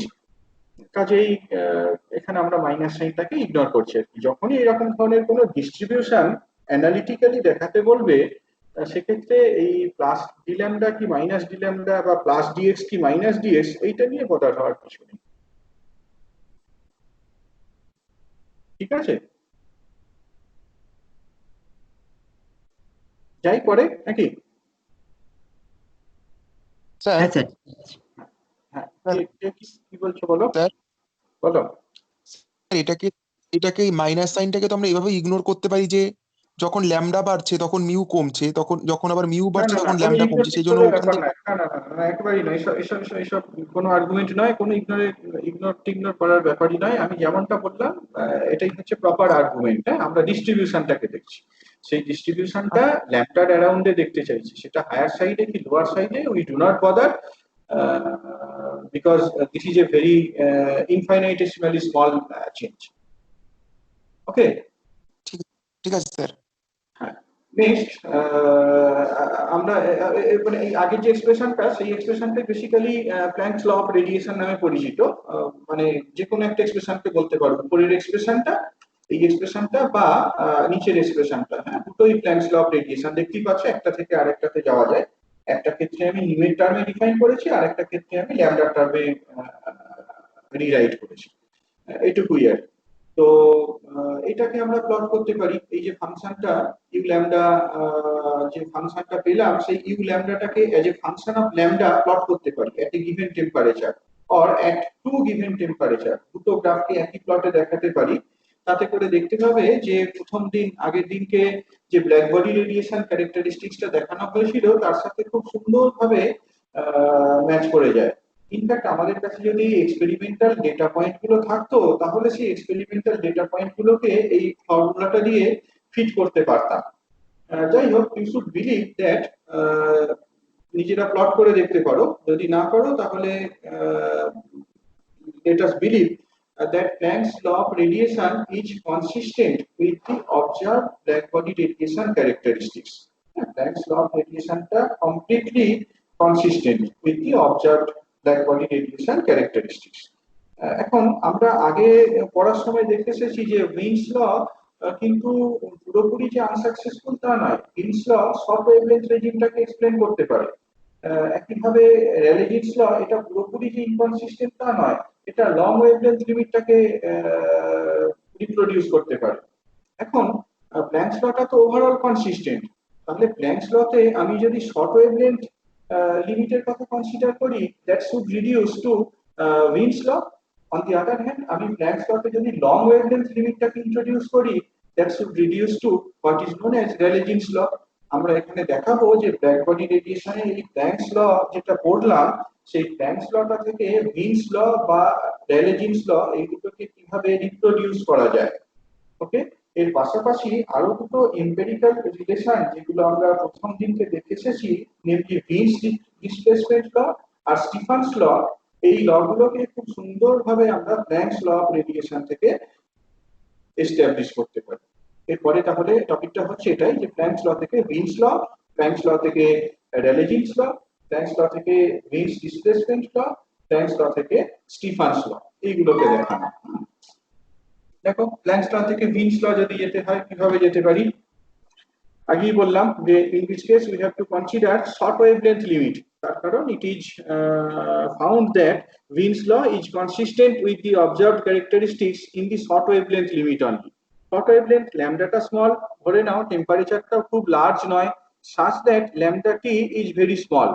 কাজেই এখানে আমরা মাইনাস সাইনটাকে ইগনোর করছি আর কি। যখনই এরকম ধরনের কোনো ডিস্ট্রিবিউশন অ্যানালিটিক্যালি দেখাতে বলবে, সেক্ষেত্রে এই প্লাস ডি ল্যামডা কি মাইনাস ডি ল্যামডা বা প্লাস ডিএক্স কি মাইনাস ডিএক্স এইটা নিয়ে বদার হওয়ার কিছু নেই। ঠিক আছে, যাই পরে নাকি? স্যার হ্যাঁ স্যার। হ্যাঁ, কি বলছো বলো স্যার বলো। এটাকে এটাকে মাইনাস সাইনটাকে তো আমরা এভাবে ইগনোর করতে পারি যে যখন ল্যামডা বাড়ছে তখন মিউ কমছে, তখন যখন আবার মিউ না বাড়ছে না না, তখন কোনো ল্যামডা ইগনোর কমছে, সেই জন্য টিগনোরের ওখান ব্যাপার থেকে। নয়, না না না না, একেবারেই নয়। এসব এসব এসব এসব কোনো আর্গুমেন্ট নয়, কোনো ইগনোর টিগনোর করার ব্যাপারই নয়। আমি যেমনটা বললাম, এটাই হচ্ছে প্রপার আর্গুমেন্ট। হ্যাঁ, আমরা ডিস্ট্রিবিউশনটাকে দেখছি, সেই ডিস্ট্রিবিউশনটা ল্যাম্পটার অ্যারাউন্ডে দেখতে চাইছি, সেটা হায়ার সাইডে কি লোয়ার সাইডে we do not bother, because this is a very infinitesimally small change. ওকে, ঠিক ঠিক আছে স্যার। নেক্সট আমরা মানে এই আগের যে এক্সপ্রেশনটা, সেই এক্সপ্রেশনটা basically Planck's law of radiation নামে পরিচিত। মানে যে কোনো একটা এক্সপ্রেশনকে বলতে পারবো, উপরের এক্সপ্রেশনটা, এই এক্সপ্রেশনটা বা নিচের এক্সপ্রেশনটা, হ্যাঁ, দুটোই প্ল্যাঙ্কস ল অফ রেডিয়েশন। দেখতেই পাচ্ছ একটা থেকে আরেকটাতে যাওয়া যায়। একটা ক্ষেত্রে আমি নিউমের টার্মে ডিফাইন করেছি, আর একটা ক্ষেত্রে আমি ল্যামডা টার্মে রিরাইট করেছি, এটুকুই আর। তো এটাকে আমরা প্লট করতে পারি। এই যে ফাংশনটা ইউ ল্যামডা, যে ফাংশনটা পেলাম, সেই ইউ ল্যামডাটাকে as a function of lambda plot করতে পারি at a given temperature or at two given temperature. দুটো গ্রাফকে একই প্লটে দেখাতে পারি। তাতে করে দেখতে পাবে যে প্রথম দিন, আগের দিনকে যে ব্ল্যাক বডি রেডিয়েশন ক্যারেক্টারিস্টিক্সটা দেখানো হয়েছিল, তার সাথে খুব সুন্দরভাবে ম্যাচ করে যায়। ইনফ্যাক্ট আমাদের কাছে যদি এক্সপেরিমেন্টাল ডেটা পয়েন্ট গুলো থাকতো, তাহলে সেই এক্সপেরিমেন্টাল ডেটা পয়েন্ট গুলোকে এই ফর্মুলাটা দিয়ে ফিট করতে পারতাম। যাই হোক, ইউ শুড বিলিভ দ্যাট, নিজেরা প্লট করে দেখতে পারো, যদি না করো তাহলে let us believe that Planck's law of radiation is consistent with the observed black body radiation characteristics. Planck's law of radiation টা completely consistent with the observed black body radiation characteristics. এখন আমরা আগে পড়ার সময় দেখে এসেছি যে উইন্স ল কিন্তু পুরোপুরি যে আনসাকসেসফুল তা নয়। উইন্স ল শর্ট ওয়েভলেন্থ রেজিমটাকে এক্সপ্লেন করতে পারে। একইভাবে র্যালে-জিন্স ল এটা পুরোপুরি যে ইনকনসিস্টেন্ট তা নয়, এটা লং ওয়েভলেন্থ লিমিটটাকে রিপ্রোডিউস করতে পারে। এখন প্ল্যাঙ্কস লটা তো ওভারঅল কনসিস্টেন্ট, তাহলে প্ল্যাঙ্কস লতে আমি যদি শর্ট ওয়েভলেন্থ লিমিটের কথা কনসিডার করি, that should reduce to Wien's law. On the other hand, আমি প্ল্যাঙ্কস লতে যদি লং ওয়েভলেন্থ লিমিটটাকে ইন্ট্রোডিউস করি, that should reduce to what is known as Rayleigh Jeans law. আমরা এখানে দেখাবো যে ব্ল্যাক বডি রেডিয়েশনে এই প্ল্যাঙ্কস ল যেটা পড়লাম, সেই প্ল্যাঙ্কস লটা থেকে উইন্স ল বা র্যালে-জিন্স ল এই দুটোকে কিভাবে রিপ্রোডিউস করা যায়। ওকে, এর পাশাপাশি আরো দুটো এমপিরিক্যাল রিলেশন যেগুলো আমরা প্রথম দিনকে দেখে এসেছি, নেমলি উইন্স ডিসপ্লেসমেন্ট ল আর স্টিফানস ল, এই ল গুলোকে খুব সুন্দরভাবে আমরা প্ল্যাঙ্কস ল অফ রেডিয়েশন থেকে এস্টাবলিশ করতে পারি। এরপরে তাহলে টপিকটা হচ্ছে এটাই যে প্ল্যাঙ্কস ল থেকে উইন্স ল, প্ল্যাঙ্কস ল থেকে র্যালে-জিন্স ল, প্ল্যাঙ্কস ল থেকে উইন্স ডিসপ্লেসমেন্ট ল, প্ল্যাঙ্কস ল থেকে স্টিফানস ল, এইগুলোকে দেখানো। দেখো, প্ল্যাঙ্কস ল থেকে উইন্স ল যদি যেতে হয় কিভাবে যেতে পারি? আগেই বললাম যে in this case we have to consider short wavelength limit. তার কারণ it is found that Wien's law is consistent with the observed characteristics in the short wavelength limit only. Short wavelength ল্যামডাটা স্মল, ধরে নাও টেম্পারেচারটাও খুব large নয়, such that lambda t is very small.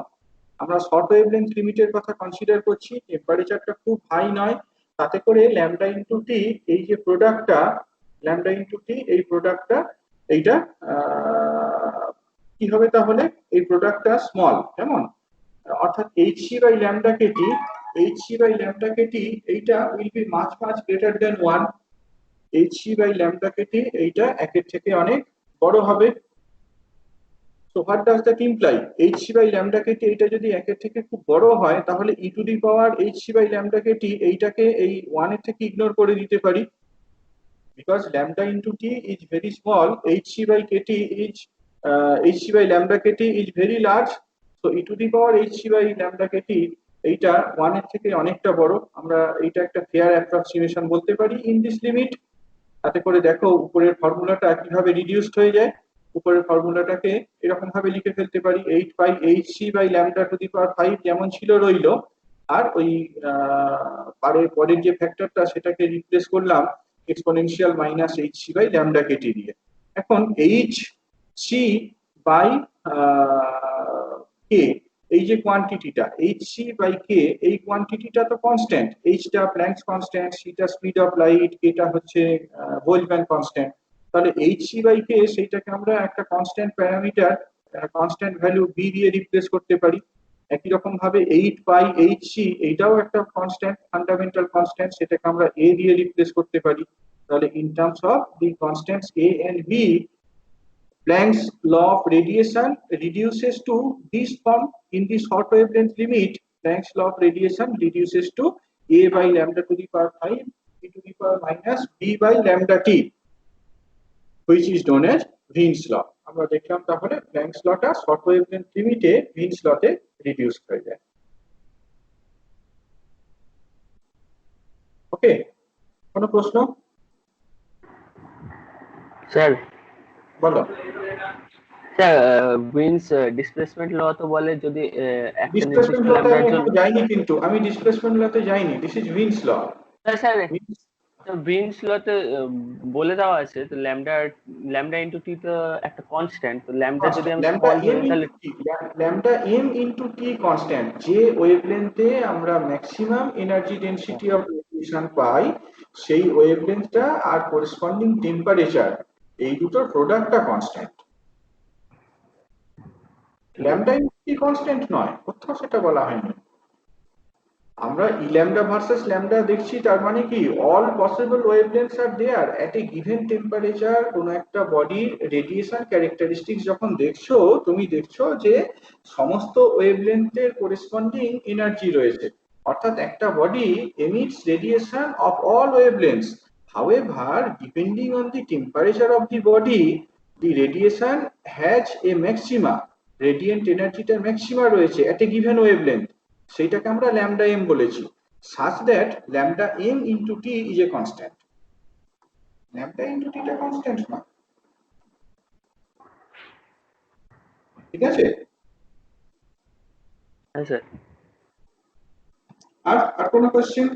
আমরা short wavelength লিমিটের কথা consider করছি, টেম্পারেচারটা খুব হাই নয়, তাতে করে ল্যামডা ইনটু টি, এই যে প্রোডাক্টটা ল্যামডা ইনটু টি, এই প্রোডাক্টটা এইটা কি হবে তাহলে? এই প্রোডাক্টটা স্মল, কেমন? অর্থাৎ hc by lambda kT, hc by lambda kT এইটা will be much much greater than 1। hc by lambda kT এইটা একের থেকে অনেক বড় হবে। So what does that imply? hc by lambda kt এটা যদি একের থেকে খুব বড় হয়, তাহলে e to the power hc by lambda kt এইটাকে এই 1 এর থেকে ইগনোর করে দিতে পারি, because lambda into t is very small, hc by kt is hc by lambda kt is very large, so e to the power hc by lambda kt এইটা 1 এর থেকে অনেকটা বড়। আমরা এইটা একটা ফেয়ার অ্যাপ্রক্সিমেশন বলতে পারি ইন দিস লিমিট। তাতে করে দেখো উপরের ফর্মুলাটা কিভাবে রিডিউসড হয়ে যায়। উপরের ফর্মুলাটাকে এরকম ভাবে লিখে ফেলতে পারি 8 pi hc by lambda to the power 5 যেমন ছিল রইলো, আর ওই পরের যে ফ্যাক্টরটা সেটাকে রিপ্লেস করলাম exponential minus hc by lambda KT দিয়ে। এখন hc বাই কে, এই যে কোয়ান্টিটিটা hc বাই কে, এই কোয়ান্টিটিটা তো কনস্ট্যান্ট, এইচটা প্ল্যাঙ্কস কনস্ট্যান্ট, সিটা স্পিড অফ লাইট, কেটা হচ্ছে বোলজম্যান কনস্ট্যান্ট। তাহলে hc বাই কে সেইটাকে আমরা একটা constant parameter constant value b দিয়ে রিপ্লেস করতে পারি। একই রকম ভাবে 8 পাই hc এইটাও একটা কনস্ট্যান্ট, ফান্ডামেন্টাল কনস্ট্যান্ট, সেটাকে আমরা a দিয়ে রিপ্লেস করতে পারি। তাহলে in terms of the constants a and b, Planck's law of radiation reduces to this form in the short wavelength limit. Planck's law of radiation reduces to a by lambda to the power 5 e to the power minus b by lambda t, which is known as Wien's law. আমরা দেখলাম তাহলে Planck's law টা short wavelength limit এ Wien's law তে reduce হয়ে যায়। ওকে, কোনো প্রশ্ন? Sir বলো। স্যার উইন্স ডিসপ্লেসমেন্ট ল তো বলে যদি একটা ডিসপ্লেসমেন্ট নির্দিষ্ট লতে ল্যামডার আমি জন্য যাইনি, কিন্তু আমি ডিসপ্লেসমেন্ট লতে যাইনি, this is Wien's law. Sir Wien's লতে বলে দেওয়া আছে তো ল্যামডা ইনটু টি তো একটা কনস্ট্যান্ট, তো ল্যামডা যদি আমি ল্যামডা স্মল এম ধরি তাহলে lambda m into t constant, যে ওয়েভলেন্থে আমরা maximum energy density of radiation পাই সেই ওয়েভলেন্থটা আর করেসপন্ডিং টেম্পারেচার, এই দুটোর প্রোডাক্টটা constant. Lambda into t constant নয়, কোথাও সেটা বলা হয়নি। আমরা ই ল্যামডা ভার্সেস ল্যামডা দেখছি, তার মানে কি all possible ওয়েভলেন্থস R there at a given temperature. কোন একটা বডির রেডিয়েশন ক্যারেক্টারিস্টিক্স যখন দেখছো, তুমি দেখছো যে সমস্ত ওয়েভলেন্থের করেসপন্ডিং এনার্জি রয়েছে, অর্থাৎ একটা body emits radiation of all wavelengths. However, depending on the temperature of the body, the radiation has a maxima, radiant এনার্জিটার ম্যাক্সিমা রয়েছে at a given wavelength, সেইটাকে আমরা ল্যামডা এম বলেছি, such that lambda m into t is a constant. Lambda into t টা constant না, ঠিক আছে? হ্যাঁ স্যার। আর কোনো কোশ্চেন?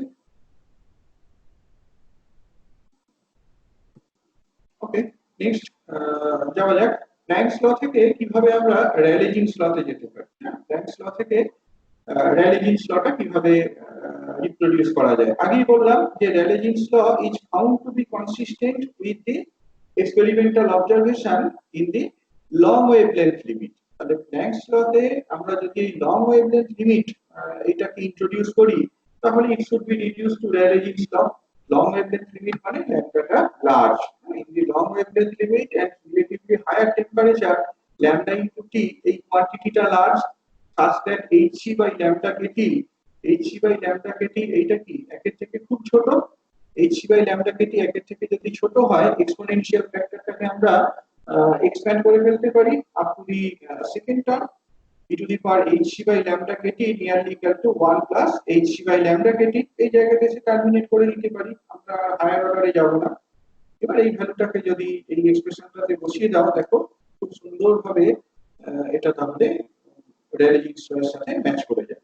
ওকে, নেক্সট যাওয়া যাক প্ল্যাঙ্কস ল থেকে কিভাবে আমরা র্যালে জিন্স লতে যেতে পারি। প্ল্যাঙ্কস ল থেকে র্যালে জিন্স লটা কিভাবে রিপ্রোডিউস করা যায়। আগেই বললাম যে Rayleigh Jeans law is found to be consistent with the experimental observation in the long wavelength limit. তাহলে প্ল্যাঙ্কস লতে আমরা যদি লং ওয়েভলেন্থ লিমিট এটাকে ইন্ট্রোডিউস করি, তাহলে it should be reduce to Rayleigh Jeans law. Long wavelength limit মানে lambda large. In the long wavelength limit and relatively higher temperature, lambda into t এই কোয়ান্টিটিটা large, such that hc by lambda kt, hc by lambda kt এইটা কি একের থেকে খুব ছোট। hc by lambda kt একের থেকে যদি ছোট হয়, এক্সপোনেনশিয়াল ফ্যাক্টরটাকে আমরা এক্সপ্যান্ড করে ফেলতে পারি up to the second term e to the power hc by lambda kt nearly equal to 1 plus hc by lambda kt। এই জায়গাতে এসে টার্মিনেট করে নিতে পারি, আমরা হায়ার অর্ডারে যাব না। এবার এই ভ্যালুটাকে যদি এই এক্সপ্রেশনটাতে বসিয়ে দাও, দেখো খুব সুন্দরভাবে এটা তাহলে র্যালে জিন্স লয়ের সাথে ম্যাচ করে যায়।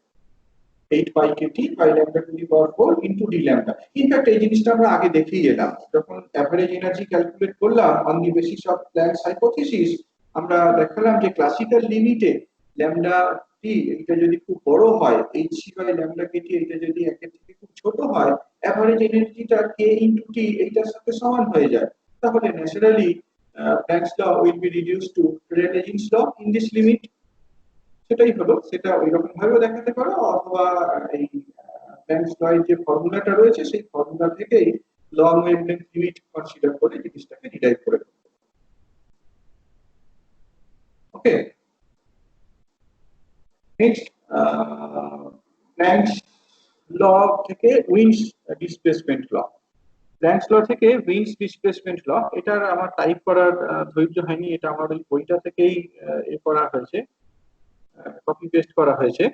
8 pi kt by lambda to the power 4 into d lambda। In fact এই জিনিসটা আমরা আগে দেখেই এলাম, যখন অ্যাভারেজ এনার্জি ক্যালকুলেট করলাম on the basis of planks hypothesis, আমরা দেখালাম যে ক্লাসিক্যাল লিমিটে ল্যামডা টি এটা যদি খুব বড় হয়, hc বাই ল্যামডা কেটি এটা যদি একের থেকে খুব ছোট হয়, অ্যাভারেজ এনার্জিটা k ইনটু t এইটার সাথে সমান হয়ে যায়। তাহলে naturally Planck's law will be reduced to Rayleigh Jeans law in this limit. সেটাই হলো, সেটা ওইরকম ভাবেও দেখাতে পারো, অথবা এই প্ল্যাঙ্কস ল এর যে ফর্মুলাটা রয়েছে সেই ফর্মুলা থেকেই লং ওয়েভলেন্থ লিমিট কনসিডার করে জিনিসটাকে ডিরাইভ করে। ওকে, নেক্সট প্ল্যাঙ্কস ল থেকে উইন্স ডিসপ্লেসমেন্ট ল। প্ল্যাঙ্কস ল থেকে উইন্স ডিসপ্লেসমেন্ট ল, এটার আমার টাইপ করার ধৈর্য হয়নি, এটা আমার ওই বইটা থেকেই এ করা হয়েছে, কপি পেস্ট করা হয়েছে।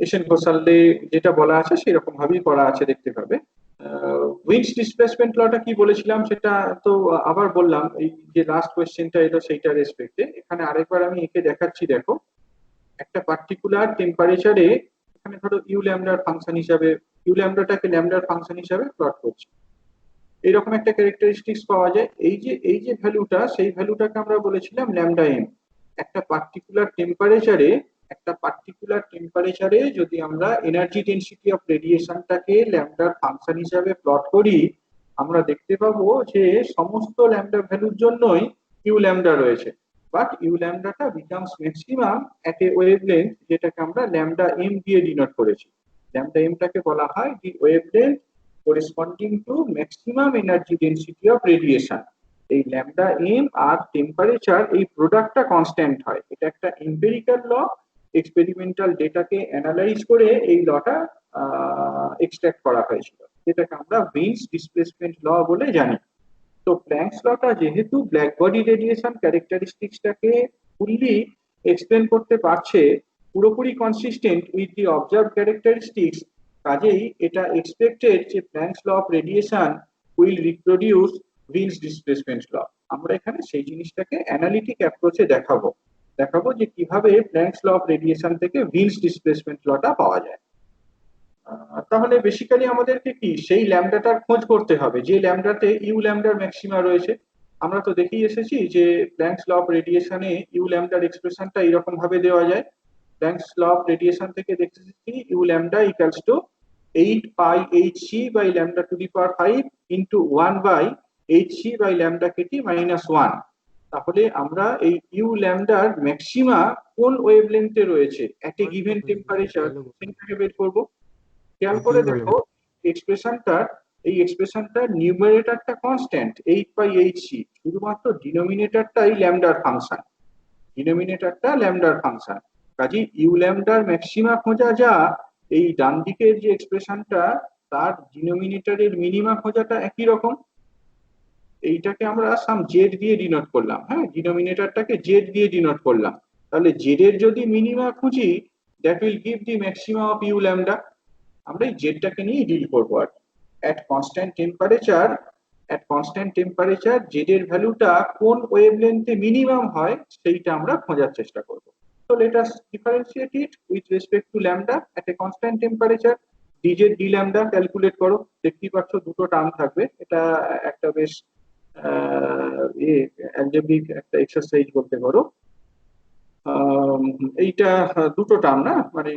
এশিয়ান ঘোষালে যেটা বলা আছে সেরকম ভাবেই করা আছে, দেখতে পাবে। উইন্স ডিসপ্লেসমেন্ট লটা কি বলেছিলাম সেটা তো আবার বললাম, এই যে লাস্ট কোয়েশ্চেনটা এলো সেইটা রেসপেক্টে এখানে আরেকবার আমি এঁকে দেখাচ্ছি। দেখো, একটা পার্টিকুলার টেম্পারেচারে এখানে ধরো ইউ ল্যামডার ফাংশন হিসাবে, ইউ ল্যামডাটাকে ল্যামডার ফাংশন হিসাবে প্লট করছি, এইরকম একটা ক্যারেক্টারিস্টিক্স পাওয়া যায়। এই যে ভ্যালুটা, সেই ভ্যালুটাকে আমরা বলেছিলাম ল্যামডা এম। একটা পার্টিকুলার টেম্পারেচারে যদি আমরা এনার্জি ডেনসিটি অফ রেডিয়েশনটাকে ল্যামডার ফাংশন হিসাবে প্লট করি, আমরা দেখতে পাবো যে সমস্ত ল্যামডা ভ্যালুর জন্যই ইউ ল্যামডা রয়েছে, বাট ইউ ল্যামডাটা becomes maximum at a wavelength, যেটাকে আমরা ল্যামডা এম দিয়ে ডিনোট করেছি। ল্যামডা এমটাকে বলা হয় the wavelength corresponding to maximum energy density of radiation। এই ল্যামডা এম আর টেম্পারেচার এই প্রোডাক্টটা কনস্ট্যান্ট হয়, এটা একটা এম্পিরিক্যাল ল। এক্সপেরিমেন্টাল ডেটাকে অ্যানালাইজ করে এই লটা এক্সট্রাক্ট করা হয়েছিল, যেটাকে আমরা উইন্স ডিসপ্লেসমেন্ট ল বলে জানি। তো প্ল্যাঙ্কস লটা যেহেতু ব্ল্যাক বডি রেডিয়েশন ক্যারেক্টারিস্টিক্সটাকে ফুললি এক্সপ্লেন করতে পারছে, পুরোপুরি consistent with the observe characteristics, কাজেই এটা এক্সপেক্টেড যে Planck's law of radiation will reproduce Wien's displacement law. আমরা এখানে সেই জিনিসটাকে অ্যানালিটিক অ্যাপ্রোচে দেখাবো যে কিভাবে প্ল্যাঙ্কস ল অফ রেডিয়েশন থেকে উইন্স ডিসপ্লেসমেন্ট লটা পাওয়া যায়। তাহলে বেসিক্যালি আমাদেরকে কি সেই ল্যামডাটার খোঁজ করতে হবে যে ল্যামডাতে ইউ ল্যামডার ম্যাক্সিমা রয়েছে। আমরা তো দেখেই এসেছি যে প্ল্যাঙ্কস ল অফ রেডিয়েশনে ইউ ল্যামডার এক্সপ্রেশনটা এরকম ভাবে দেওয়া যায়। প্ল্যাঙ্কস ল অফ রেডিয়েশন থেকে দেখতে এসেছি U lambda equals to 8 pi hc by lambda to the power 5 into 1 by hc by lambda KT minus 1। তাহলে আমরা এই ইউ ল্যামডার ম্যাক্সিমা কোন ওয়েভলেন্থে রয়েছে এট এ গিভেন টেম্পারেচার সেটাকে বের করব। খেয়াল করে দেখো এই এক্সপ্রেশনটার নিউমারেটরটা কনস্ট্যান্ট 8 বাই hc, শুধুমাত্র ডিনোমিনেটরটাই ল্যামডার ফাংশন। কাজে ইউ ল্যামডার ম্যাক্সিমা খোঁজা যা, এই ডান দিকের যে এক্সপ্রেশনটা তার ডিনোমিনেটরের মিনিমা খোঁজাটা একই রকম। এইটাকে আমরা সাম জেড দিয়ে ডিনোট করলাম, হ্যাঁ, ডিনোমিনেটরটাকে জেড দিয়ে ডিনোট করলাম। তাহলে জেড এর যদি মিনিমা খুঁজি, that will give the maxima of U lambda. আমরা এই জেডটাকে নিয়ে ডিল করবো আর অ্যাট কনস্ট্যান্ট টেম্পারেচার জেড এর ভ্যালুটা কোন ওয়েভলেন্থে মিনিমাম হয় সেইটা আমরা খোঁজার চেষ্টা করব। So let us differentiate it with respect to lambda at a constant temperature. dz d lambda calculate করো, দেখতেই পাচ্ছ দুটো টার্ম থাকবে। এটা একটা বেশ অ্যালজেব্রিক একটা এক্সারসাইজ বলতে পারো। এইটা দুটো টার্ম না, মানে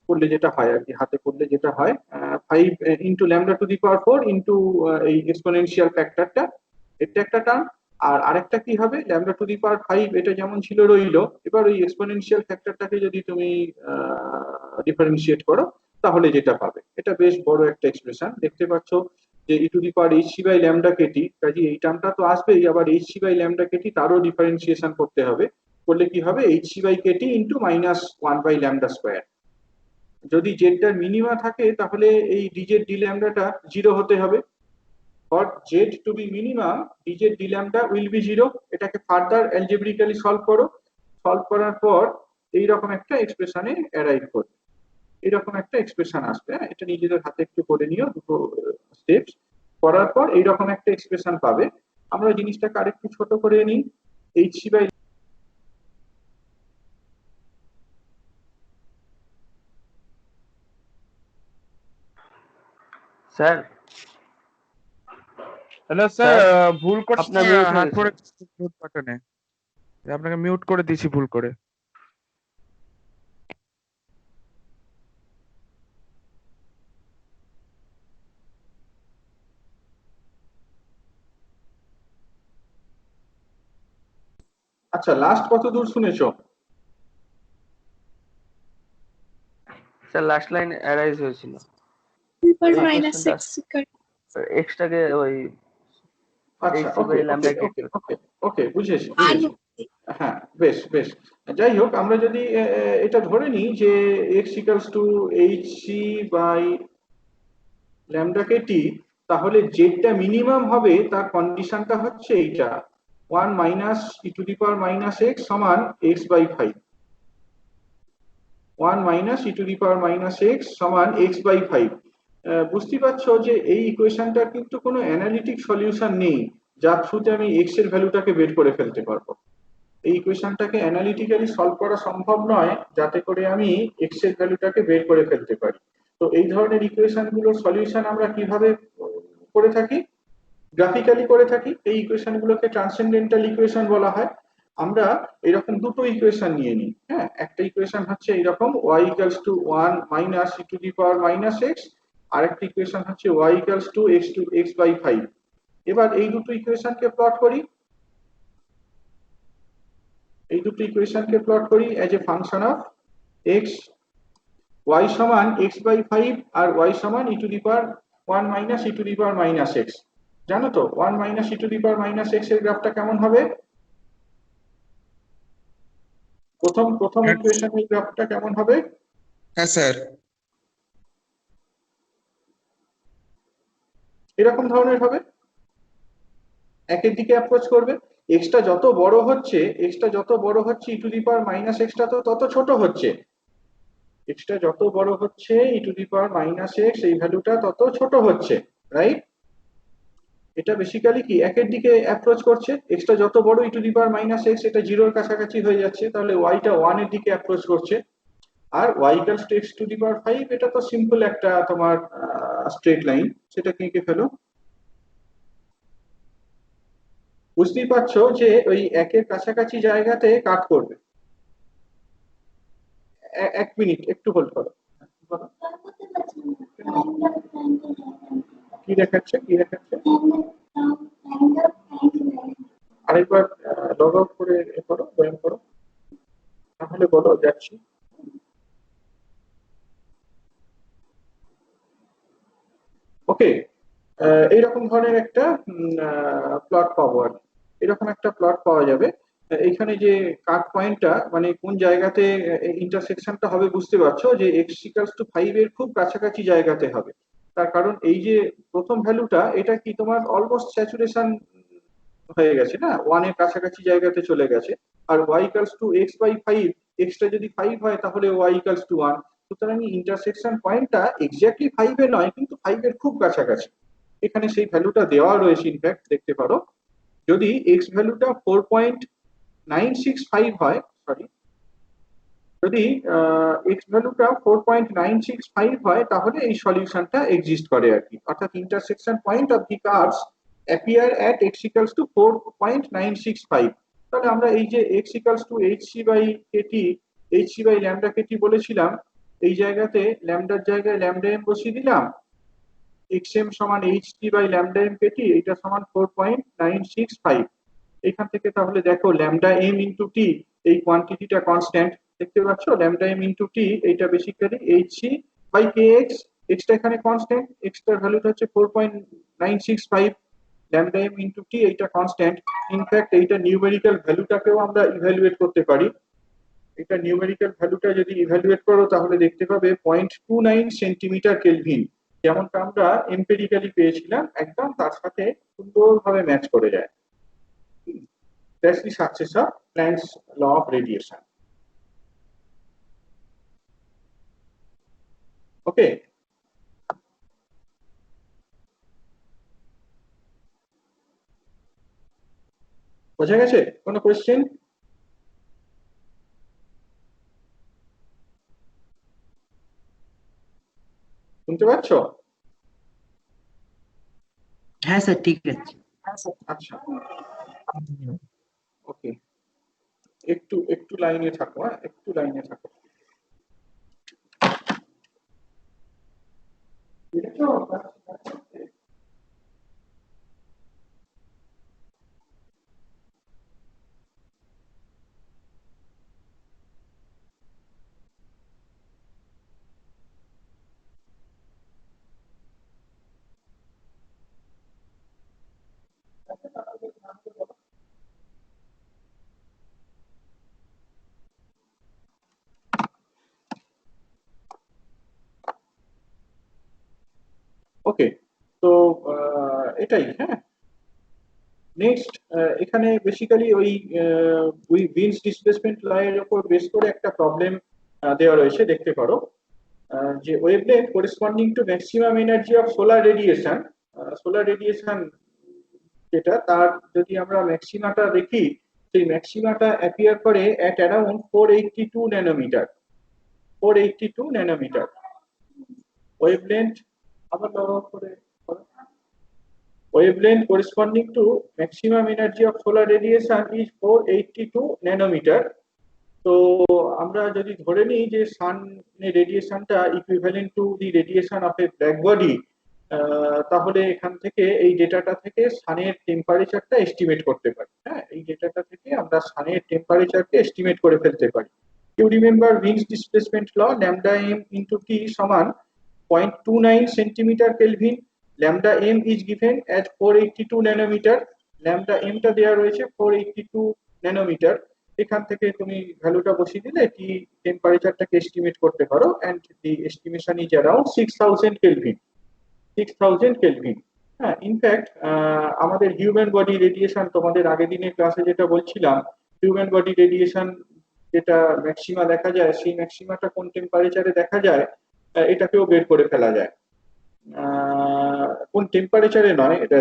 করলে যেটা হয় আর কি, হাতে করলে যেটা হয় 5 into lambda to the power 4 into এই এক্সপোনেনশিয়াল ফ্যাক্টরটা, এটা একটা টার্ম। আর আরেকটা কি হবে, ল্যামডা টু দি পাওয়ার 5 এটা যেমন ছিল রইলো, এবার ওই এক্সপোনেনশিয়াল ফ্যাক্টরটাকে যদি তুমি ডিফারেন্সিয়েট করো তাহলে যেটা পাবে, এটা বেশ বড় একটা এক্সপ্রেশন। দেখতে পাচ্ছ যে e to the power h c by lambda kT, কাজে এই টার্মটা তো আসবেই, আবার h c by lambda kT তারও ডিফারেন্সিয়েশন করতে হবে। করলে কি হবে, h c by kT into minus 1 by lambda square. যদি জেডটার মিনিমা থাকে তাহলে এই ডিজেড ডি ল্যামডাটা 0 হতে হবে। For z to be minimum, dz d lambda will be 0. এটাকে ফার্দার অ্যালজেব্রিক্যালি সলভ করার পর এইরকম একটা এক্সপ্রেশনে অ্যারাইভ করবে, এইরকম একটা এক্সপ্রেশন আসবে। এটা নিজেদের হাতে একটু করে নিও, দুটো স্টেপস করার পর এইরকম একটা এক্সপ্রেশন পাবে। আমরা জিনিসটাকে আরেকটু ছোট করে নিই, hc by sir hello sir, ভুল করে আপনার mute হাত হয়েছে। পড়ে মিউট বাটনে, আপনাকে মিউট করে দিয়েছি ভুল করে। আচ্ছা, লাস্ট কত দূর শুনেছো? স্যার লাস্ট লাইন অ্যারাইজ হয়েছিল, minus 6 এক্সটাকে ওই আচ্ছা, hc ওকে বাই ল্যামডা ওকে কেটি। ওকে ওকে বুঝেছি। হ্যাঁ, বেশ বেশ। যাই হোক, আমরা যদি এটা ধরে নিই যে x equals to hc by lambda k t, তাহলে যেটা মিনিমাম হবে তার কন্ডিশনটা হচ্ছে এইটা 1 minus e to the power minus x সমান x by 5। 1 minus e to the power minus x সমান এক্স বাই 5। বুঝতে পারছো যে এই ইকুয়েশনটার কিন্তু কোনো অ্যানালিটিক সলিউশন নেই যার থ্রুতে আমি এক্স এর ভ্যালুটাকে বের করে ফেলতে পারবো। এই ইকুয়েশনটাকে অ্যানালিটিক্যালি সলভ করা সম্ভব নয় যাতে করে আমি এক্স এর ভ্যালুটাকে বের করে ফেলতে পারি। তো এই ধরনের ইকুয়েশন গুলোর সলিউশন আমরা কিভাবে করে থাকি? গ্রাফিক্যালি করে থাকি। এই ইকুয়েশন গুলোকে ট্রান্সেন্ডেন্টাল ইকুয়েশন বলা হয়। আমরা এরকম দুটো ইকুয়েশন নিয়ে নিই। হ্যাঁ, একটা ইকুয়েশন হচ্ছে এরকম y equals to 1 minus e to the power minus x, আর একটা ইকুয়েশন হচ্ছে y equals to x by 5। এবার এই দুটো ইকুয়েশনকে প্লট করি। এই দুটো ইকুয়েশনকে প্লট করি as a function of x. y সমান এক্স বাই 5 আর y সমান e to the power 1 minus e to the power minus x. জানো তো 1 minus e to the power minus x এর গ্রাফটা কেমন হবে? প্রথম ইকুয়েশনের গ্রাফটা কেমন হবে? হ্যাঁ স্যার। এরকম ধরনের হবে, একের দিকে অ্যাপ্রোচ করবে। এক্সটা যত বড় হচ্ছে e to the power minus এক্সটা তো তত ছোট হচ্ছে। এক্সটা যত বড় হচ্ছে e to the power minus x এই ভ্যালুটা তত ছোট হচ্ছে, রাইট? এটা বেসিক্যালি কি একের দিকে অ্যাপ্রোচ করছে। এক্সটা যত বড় e to the power minus x এটা জিরোর কাছাকাছি হয়ে যাচ্ছে, তাহলে ওয়াইটা 1 এর দিকে অ্যাপ্রোচ করছে। আর y equals to x to the power 5 এটা তো সিম্পল একটা তোমার স্ট্রেট লাইন, সেটাকে এঁকে ফেলো। বুঝতেই পারছো যে ওই একের কাছাকাছি জায়গাতে কাট করবে। এক মিনিট একটু হোল্ড করো। বলো। কি দেখাচ্ছে? আরেকবার লগ আউট করে করো, জয়েন করো, তাহলে বলো যাচ্ছি। ওকে, এইরকম ধরনের একটা প্লট পাবো আর কি। এরকম একটা প্লট পাওয়া যাবে। এখানে যে কাট পয়েন্টটা মানে কোন জায়গাতে ইন্টারসেকশনটা হবে বুঝতে পারছো যে এক্স ইকুয়ালস টু 5 এর খুব কাছাকাছি জায়গাতে হবে। তার কারণ এই যে প্রথম ভ্যালুটা এটা কি তোমার অলমোস্ট স্যাচুরেশন হয়ে গেছে না, 1 এর কাছাকাছি জায়গাতে চলে গেছে। আর y equals to x by 5, এক্সটা যদি 5 হয় তাহলে y ইকুয়ালস টু 1। সুতরাং ইন্টারসেকশন পয়েন্টটা এক্স্যাক্টলি 5 এ নয় কিন্তু 5 এর খুব কাছাকাছি। এখানে সেই ভ্যালুটা দেওয়া রয়েছে, ইনফ্যাক্ট দেখতে পারো। যদি এক্স ভ্যালুটা 4.965 হয়, সরি, যদি এক্স ভ্যালুটা 4.965 হয় তাহলে এই সলিউশনটা এক্সিস্ট করে আর কি। অর্থাৎ intersection point of the curves appear at x equals to 4.965। তাহলে আমরা এই যে x equals to hc by lambda KT বলেছিলাম, এই জায়গাতে ল্যামডার জায়গায় ল্যামডা এম বসিয়ে দিলাম। xm সমান hc by lambda M KT, এটা সমান 4.965। এখান থেকে তাহলে দেখো ল্যামডা এম ইন্টু টি, এই কোয়ান্টিটিটা কনস্ট্যান্ট দেখতে পাচ্ছ। ল্যামডা এম ইন্টু টি এটা basically HC by K X. এক্সটা এখানে কনস্ট্যান্ট, এক্সটার ভ্যালুটা হচ্ছে 4.965। ল্যামডা এম ইন্টু টি এইটা কনস্ট্যান্ট। ইনফ্যাক্ট এইটা নিউমেরিক্যাল ভ্যালুটাকেও আমরা ইভ্যালুয়েট করতে পারি। এটা নিউমেরিক্যাল ভ্যালুটা যদি ইভ্যালুয়েট করো তাহলে দেখতে পাবে 0.29 সেন্টিমিটার কেলভিন, যেমনটা আমরা এমপিরিক্যালি পেয়েছিলাম, একদম তার সাথে সুন্দরভাবে ম্যাচ করে যায়। That's the success of Planck's law of radiation. Okay. বোঝা গেছে? কোনো কোয়েশ্চেন? শুনতে পাচ্ছ? হ্যাঁ স্যার ঠিক আছে। আচ্ছা, ওকে, একটু একটু লাইনে থাকো, হ্যাঁ একটু লাইনে থাকো। বুঝেছো? ওকে, তো এটাই। হ্যাঁ, নেক্সট এখানে বেসিক্যালি ওই উইন্স ডিসপ্লেসমেন্ট ল এর উপর বেস করে একটা প্রবলেম দেওয়া রয়েছে, দেখতে পারো। যে wavelength corresponding to maximum energy of solar radiation যেটা, তার যদি আমরা ম্যাক্সিমাটা দেখি, সেই ম্যাক্সিমাটা অ্যাপিয়ার করে at around 482 nanometre. 482 nanometre wavelength. আবার ব্যবহার করে wavelength corresponding to maximum energy of solar radiation is 482 nanometer. তো আমরা যদি ধরে নিই যে সান রেডিয়েশনটা equivalent to the radiation of a black body, তাহলে এখান থেকে এই ডেটাটা থেকে সানের টেম্পারেচারটা এস্টিমেট করতে পারি। হ্যাঁ, এই ডেটাটা থেকে আমরা সানের টেম্পারেচারকে এস্টিমেট করে ফেলতে পারি। You remember Wien's displacement law, lambda M into t সমান 0.29 centimetre kelvin. Lambda m is given as 482 nanometre. Lambda m টা দেওয়া রয়েছে 482 ন্যানোমিটার। এখান থেকে তুমি ভ্যালুটা বসিয়ে দিলে টি টেম্পারেচারটাকে এস্টিমেট করতে পারো, and the estimation is around 6000 kelvin. 6000 kelvin. হ্যাঁ, ইনফ্যাক্ট আমাদের হিউম্যান বডি রেডিয়েশন, তোমাদের আগের দিনের ক্লাসে যেটা বলছিলাম, হিউম্যান বডি রেডিয়েশন যেটা ম্যাক্সিমা দেখা যায়, সেই ম্যাক্সিমাটা কোন টেম্পারেচারে দেখা যায় এটাকেও বের করে ফেলা যায়। কোন টেম্পারেচারে নয়, এটা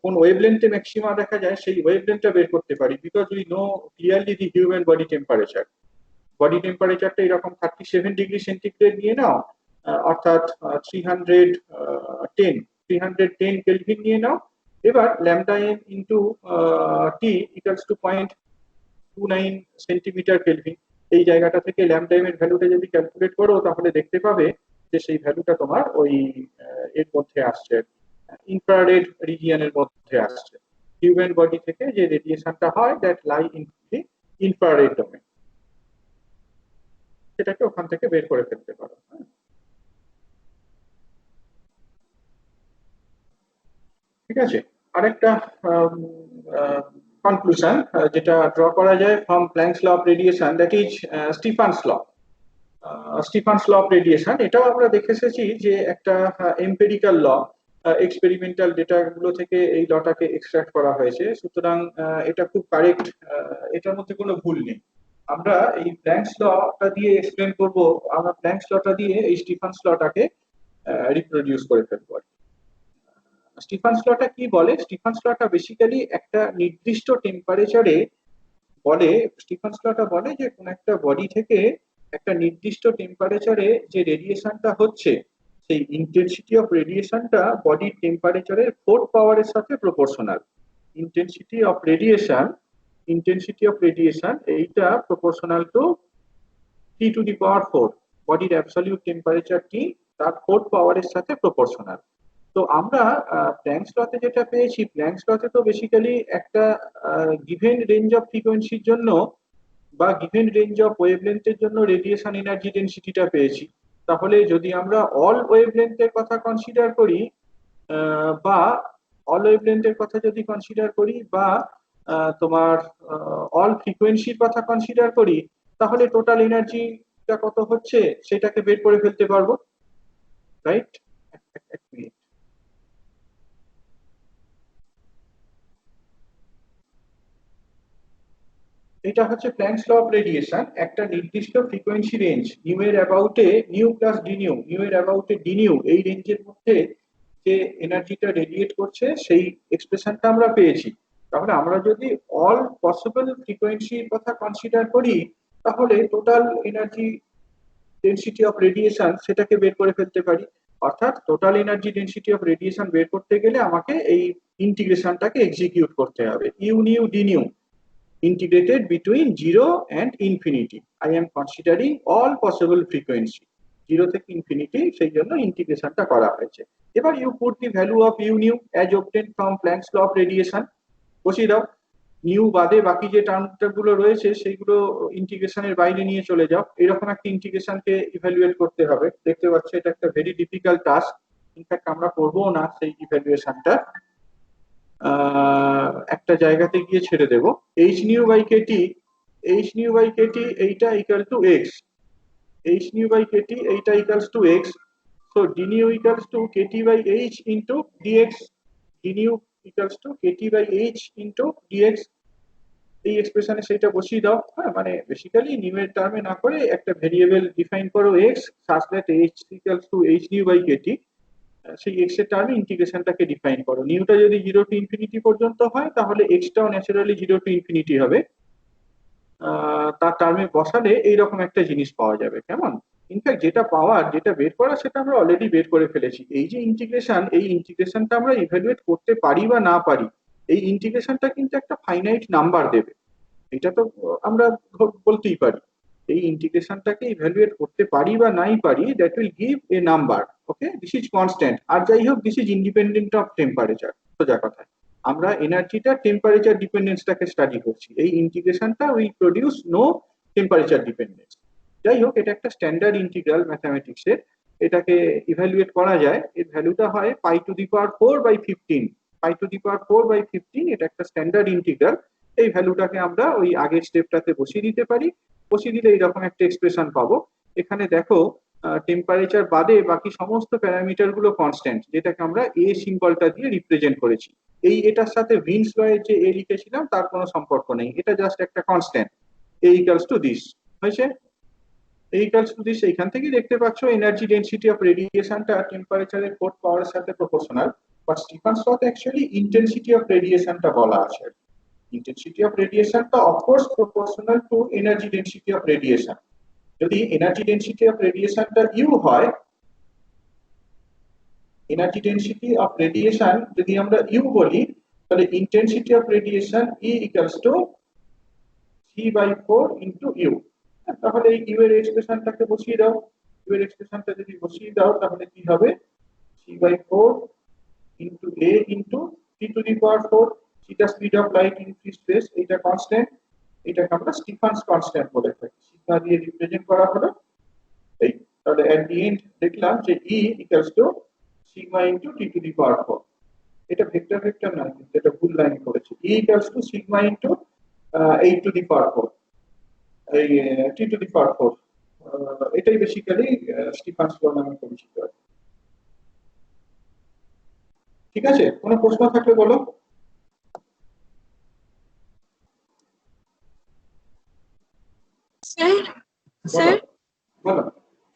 কোন ওয়েভলেন্থে ম্যাক্সিমা দেখা যায় সেই ওয়েভলেন্থটা বের করতে পারি, because we know clearly the human body temperature. Body টেম্পারেচারটা এরকম 37 ডিগ্রি সেন্টিগ্রেড নিয়ে নাও, অর্থাৎ 310 কেলভিন নিয়ে নাও। এবার lambda M into T equals to 0.29 centimetre kelvin. এই জায়গাটা থেকে ল্যামডা এম এর ভ্যালুটা যদি ক্যালকুলেট করো, তাহলে দেখতে পাবে যে সেই ভ্যালুটা তোমার ওই এর মধ্যে আসছে, ইনফ্রারেড রিজিয়নের মধ্যে আসছে। হিউম্যান বডি থেকে যে রেডিয়েশনটা হয়, that lie in the infrared domain, সেটাকে ওখান থেকে বের করে ফেলতে পারো। ঠিক আছে, আরেকটা কনক্লুশন যেটা ড্র করা যায় from Planck's law of radiation, that is Stefan's law. Stefan's law of radiation, এটাও আমরা দেখে এসেছি যে একটা এম্পেরিক্যাল ল, এক্সপেরিমেন্টাল ডেটা গুলো থেকে এই লটাকে এক্সট্রাক্ট করা হয়েছে। সুতরাং এটা খুব কারেক্ট, এটার মধ্যে কোনো ভুল নেই। আমরা এই প্ল্যাঙ্কস লটা দিয়ে এক্সপ্লেন করব, আমরা প্ল্যাঙ্কস লটা দিয়ে এই স্টিফানস লটাকে রিপ্রোডিউস করে ফেলবো। স্টিফানস লটা কি বলে? স্টিফানস লটা বেসিক্যালি একটা নির্দিষ্ট টেম্পারেচারে বলে, স্টিফানস লটা বলে যে কোন একটা বডি থেকে একটা নির্দিষ্ট টেম্পারেচারে যে রেডিয়েশনটা হচ্ছে, সেই ইন্টেন্সিটি অফ রেডিয়েশনটা বডির টেম্পারেচারের 4th পাওয়ারের সাথে প্রপোর্শনাল। ইন্টেন্সিটি অফ রেডিয়েশন এইটা proportional to t to the power 4, বডির অ্যাবসলিউট টেম্পারেচার টি তার 4th পাওয়ারের সাথে প্রপোর্শনাল। তো আমরা প্ল্যাঙ্কস লতে যেটা পেয়েছি, প্ল্যাঙ্কস লতে তো বেসিক্যালি একটা গিভেন রেঞ্জ অফ ফ্রিকোয়েন্সির জন্য বা গিভেন রেঞ্জ অফ ওয়েভলেন্থের জন্য রেডিয়েশন এনার্জি ডেনসিটিটা পেয়েছি। তাহলে যদি আমরা অল ওয়েভলেন্থের কথা কনসিডার করি, বা অল ওয়েভলেন্থের কথা যদি কনসিডার করি, বা তোমার অল ফ্রিকোয়েন্সির কথা কনসিডার করি, তাহলে টোটাল এনার্জিটা কত হচ্ছে সেটাকে বের করে ফেলতে পারবো, রাইট? এটা হচ্ছে প্ল্যাঙ্কস ল অফ রেডিয়েশন। একটা নির্দিষ্ট ফ্রিকোয়েন্সি রেঞ্জ, নিউ এর অ্যাবাউটে nu plus d nu, nu এর অ্যাবাউটে ডি নিউ, এই রেঞ্জের মধ্যে যে এনার্জিটা রেডিয়েট করছে সেই এক্সপ্রেশনটা আমরা পেয়েছি। তাহলে আমরা যদি অল পসিবল ফ্রিকোয়েন্সির কথা কনসিডার করি, তাহলে total energy density of radiation সেটাকে বের করে ফেলতে পারি। অর্থাৎ total energy density of radiation বের করতে গেলে আমাকে এই ইন্টিগ্রেশনটাকে এক্সিকিউট করতে হবে। U nu D nu integrated between 0 and infinity. I am considering all possible frequency 0 থেকে ইনফিনিটি, সেই জন্য ইন্টিগ্রেশনটা করা হয়েছে। এবার you put the value of U nu as obtained from Planck's law of radiation, বসিয়ে দাও। নিউ বাদে বাকি যে টার্মগুলো রয়েছে সেইগুলো ইন্টিগ্রেশনের বাইরে নিয়ে চলে যাও। এরকম একটা ইন্টিগ্রেশনকে ইভ্যালুয়েট করতে হবে। দেখতে পাচ্ছ এটা একটা ভেরি ডিফিকাল্ট টাস্ক, ইনফ্যাক্ট আমরা করবো না সেই ইভ্যালুয়েশনটা, একটা জায়গাতে গিয়ে ছেড়ে দেব। h nu by kt এইটা equal to x, h nu by kt এইটা equals to x। So d nu equals to kt by h into dx. d nu equals to kt by h into dx. এই এক্সপ্রেশনে সেটা বসিয়ে দাও। হ্যাঁ, মানে basically new এর টার্মে না করে একটা ভেরিয়েবল ডিফাইন করো x such that h equals to h nu by kt। সেই x এর টার্মে ইন্টিগ্রেশনটাকে ডিফাইন করো। নিউটা যদি 0 টু ইনফিনিটি পর্যন্ত হয় তাহলে x টাও ন্যাচারালি 0 টু ইনফিনিটি হবে। তার টার্মে বসালে এইরকম একটা জিনিস পাওয়া যাবে। কেমন? ইনফ্যাক্ট যেটা পাওয়ার, যেটা বের করা, সেটা আমরা অলরেডি বের করে ফেলেছি। এই যে ইন্টিগ্রেশন, এই ইন্টিগ্রেশনটা আমরা ইভ্যালুয়েট করতে পারি বা না পারি, এই ইন্টিগ্রেশনটা কিন্তু একটা ফাইনাইট নাম্বার দেবে। এটা তো আমরা বলতেই পারি। এই ইন্টিগ্রেশনটাকে ইভ্যালুয়েট করতে পারি বা নাই পারি, that will give a number. Okay, this is constant. আর যাই হোক, this is independent of temperature. সোজা কথা, আমরা এনার্জিটা টেম্পারেচার ডিপেন্ডেন্সটাকে স্টাডি করছি। এই ইন্টিগ্রেশনটা will produce no temperature dependence. যাই হোক, এটা একটা স্ট্যান্ডার্ড ইন্টিগ্রাল ম্যাথমেটিক্সের। এটাকে ইভ্যালুয়েট করা যায়। এর ভ্যালুটা হয় পাই two the power 4/15। Pi two the পাওয়ার 4/15 এটা একটা স্ট্যান্ডার্ড ইন্টিগ্রাল। এই ভ্যালুটাকে আমরা ওই আগের স্টেপটাতে বসিয়ে দিতে পারি। বসিয়ে দিলে এইরকম একটা এক্সপ্রেশন পাবো। এখানে দেখো, টেম্পারেচার বাদে বাকি সমস্ত প্যারামিটার গুলো কনস্ট্যান্ট, যেটাকে আমরা এ সিম্বলটা দিয়ে রিপ্রেজেন্ট করেছি। এটার সাথে ভিন্স লয়ের যে এ লিখেছিলাম তার কোনো সম্পর্ক নেই, এটা জাস্ট একটা constant. A equals to this হয়েছে। এ ইকুয়ালস টু দিস, এইখান থেকেই দেখতে পাচ্ছ এনার্জি ডেনসিটি অফ রেডিয়েশনটা টেম্পারেচারের 4 পাওয়ারের সাথে প্রপোর্শনাল। বাট স্টিফানস লতে অ্যাকচুয়ালি ইন্টেন্সিটি অফ রেডিয়েশনটা বলা আছে। ইন্টেন্সিটি অফ রেডিয়েশনটা of course proportional to energy density of radiation. যদি এনার্জি ডেনসিটি অফ রেডিয়েশনটা ইউ হয়, এনার্জি ডেনসিটি অফ রেডিয়েশন যদি আমরা ইউ বলি, তাহলে intensity of radiation e equals to c/4 into you. তাহলে এই ইউ এর এক্সপ্রেশনটাকে বসিয়ে দাও। ইউ এর এক্সপ্রেশনটা যদি বসিয়ে দাও তাহলে কি হবে? c/4 into a into t to the power 4। সেটা speed of light in free space, এটা কনস্ট্যান্ট। এটাকে আমরা স্টিফানস কনস্ট্যান্ট বলে থাকি। সিগমা দিয়ে রিপ্রেজেন্ট করা হলো। এই তাহলে এট দি এন্ড দেখলাম যে E equals to sigma into t to the power 4। এটা ভেক্টর ভেক্টর না, কিন্তু এটা ভুল লাইন করেছে। E equals to sigma into 8 to the power 4, এই t টু দি পাওয়ার 4। এটাই বেসিক্যালি স্টিফানস ল নামে পরিচিত। ঠিক আছে, কোনো প্রশ্ন থাকলে বলো। স্যার স্যার বলো।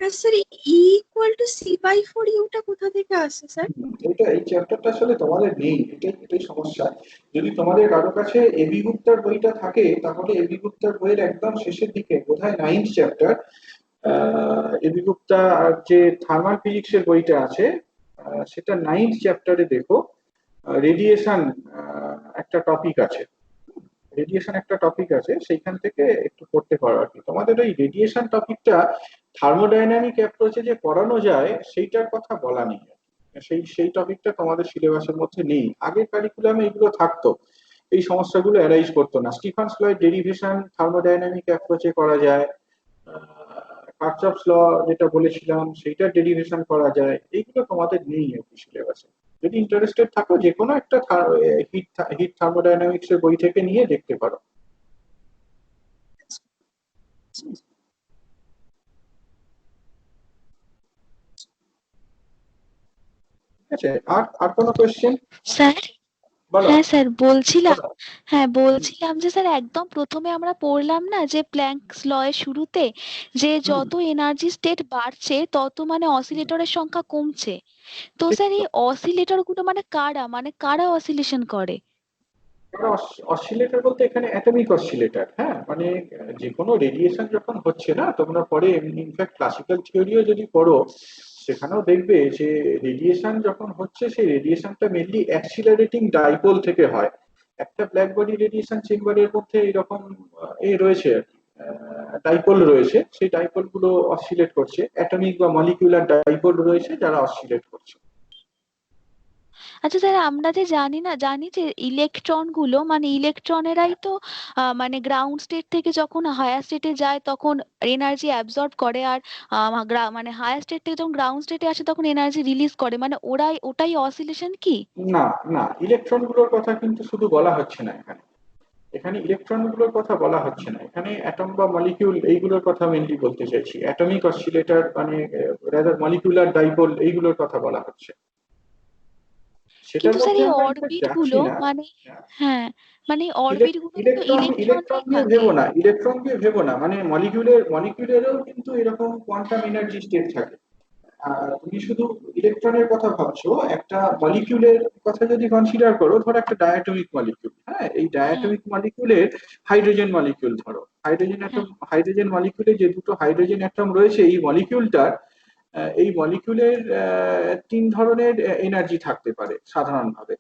Sir E equal to c/4 ইউটা কোথা থেকে আসছে স্যার? এটা এই চ্যাপ্টারটা আসলে তোমাদের নেই, এটাই সমস্যা। যদি তোমাদের কারো কাছে এবি গুপ্তার বইটা থাকে, তাহলে এবি গুপ্তার বইয়ের একদম শেষের দিকে, বোধহয় 9th চ্যাপ্টার, এবি গুপ্তা যে থার্মাল ফিজিক্সের বইটা আছে, সেটা 9th চ্যাপ্টারে দেখো, রেডিয়েশন একটা টপিক আছে। রেডিয়েশন একটা টপিক আছে, সেইখান থেকে একটু পড়তে পারো আর কি। তোমাদের ওই রেডিয়েশন টপিকটা থার্মোডাইনামিক অ্যাপ্রোচে যে পড়ানো যায় সেইটার কথা বলা নেই। সেই টপিকটা তোমাদের সিলেবাসের মধ্যে নেই। আগের কারিকুলামে এগুলো থাকতো, এই সমস্যাগুলো অ্যারাইজ করতো না। স্টিফানস ল এর ডেরিভেশন থার্মোডাইনামিক অ্যাপ্রোচে করা যায়। কার্চফস ল যেটা বলেছিলাম সেইটার ডেরিভেশন করা যায়। এইগুলো তোমাদের নেই আর কি সিলেবাসে। যদি ইন্টারেস্টেড থাকো, যে কোনো একটা হিট থার্মোডাইনামিক্স এর বই থেকে নিয়ে দেখতে পারো। ঠিক আছে, আর কোনো কোশ্চেন? স্যার, বলো। হ্যাঁ স্যার বলছিলাম, বলো। বলছিলাম যে স্যার একদম প্রথমে আমরা পড়লাম না যে প্ল্যাঙ্কস ল এর শুরুতে যে যত এনার্জি স্টেট বাড়ছে তত মানে অসিলেটরের সংখ্যা কমছে। তো স্যার এই অসিলেটর গুলো মানে কারা অসিলেশন করে? অসিলেটর বলতে এখানে অ্যাটমিক অসিলেটর। হ্যাঁ, মানে যে কোনো রেডিয়েশন যখন হচ্ছে না, তোমরা পরে ইনফ্যাক্ট ক্লাসিক্যাল থিওরিও যদি পড়ো, সেখানেও দেখবে যে রেডিয়েশন যখন হচ্ছে, সেই রেডিয়েশনটা মেনলি অ্যাক্সিলারেটিং ডাইপোল থেকে হয়। একটা ব্ল্যাক বডি রেডিয়েশন চেম্বারের মধ্যে এরকম রয়েছে, ডাইপোল রয়েছে। সেই ডাইপোল গুলো অসিলেট করছে। অ্যাটমিক বা মলিকিউলার ডাইপোল রয়েছে যারা অসিলেট করছে। আচ্ছা স্যার, আমরা যে জানি যে ইলেকট্রন গুলো মানে ইলেকট্রনেরাই তো মানে গ্রাউন্ড স্টেট থেকে যখন হায়ার স্টেটে যায় তখন এনার্জি অ্যাবজর্ব করে, আর মানে হায়ার স্টেট থেকে যখন গ্রাউন্ড স্টেটে আসে তখন এনার্জি রিলিজ করে, মানে ওটাই অসিলেশন কি? না না, ইলেকট্রন গুলোর কথা কিন্তু শুধু বলা হচ্ছে না এখানে। এখানে ইলেকট্রন গুলোর কথা বলা হচ্ছে না, এখানে অ্যাটম বা মলিকিউল এইগুলোর কথা মেনলি বলতে চাইছি। অ্যাটমিক অসিলেটর মানে রাদার মলিকুলার ডাইপোল এইগুলোর কথা বলা হচ্ছে। সেটার কিন্তু স্যার মধ্যে এই আমরা অরবিট যাচ্ছি গুলো না। মানে হ্যাঁ মানে অরবিট গুলো তো ইলেকট্রন ইলেকট্রনরাই দিয়ে থাকে। ভেবো না, মানে মলিকিউলেরও কিন্তু এরকম কোয়ান্টাম এনার্জি স্টেট থাকে। তুমি শুধু ইলেকট্রনের কথা ভাবছো, একটা মলিকিউলের কথা যদি কনসিডার করো, ধরো একটা ডায়াটমিক মলিকিউল, হ্যাঁ, এই হ্যাঁ ডায়াটমিক মলিকিউলের হাইড্রোজেন মলিকিউল ধরো, হ্যাঁ হাইড্রোজেন মলিকিউলে যে দুটো হাইড্রোজেন অ্যাটম রয়েছে এই মলিকিউলটার, এই মলিকিউলের তিন ধরনের এনার্জি থাকতে পারে সাধারণভাবে।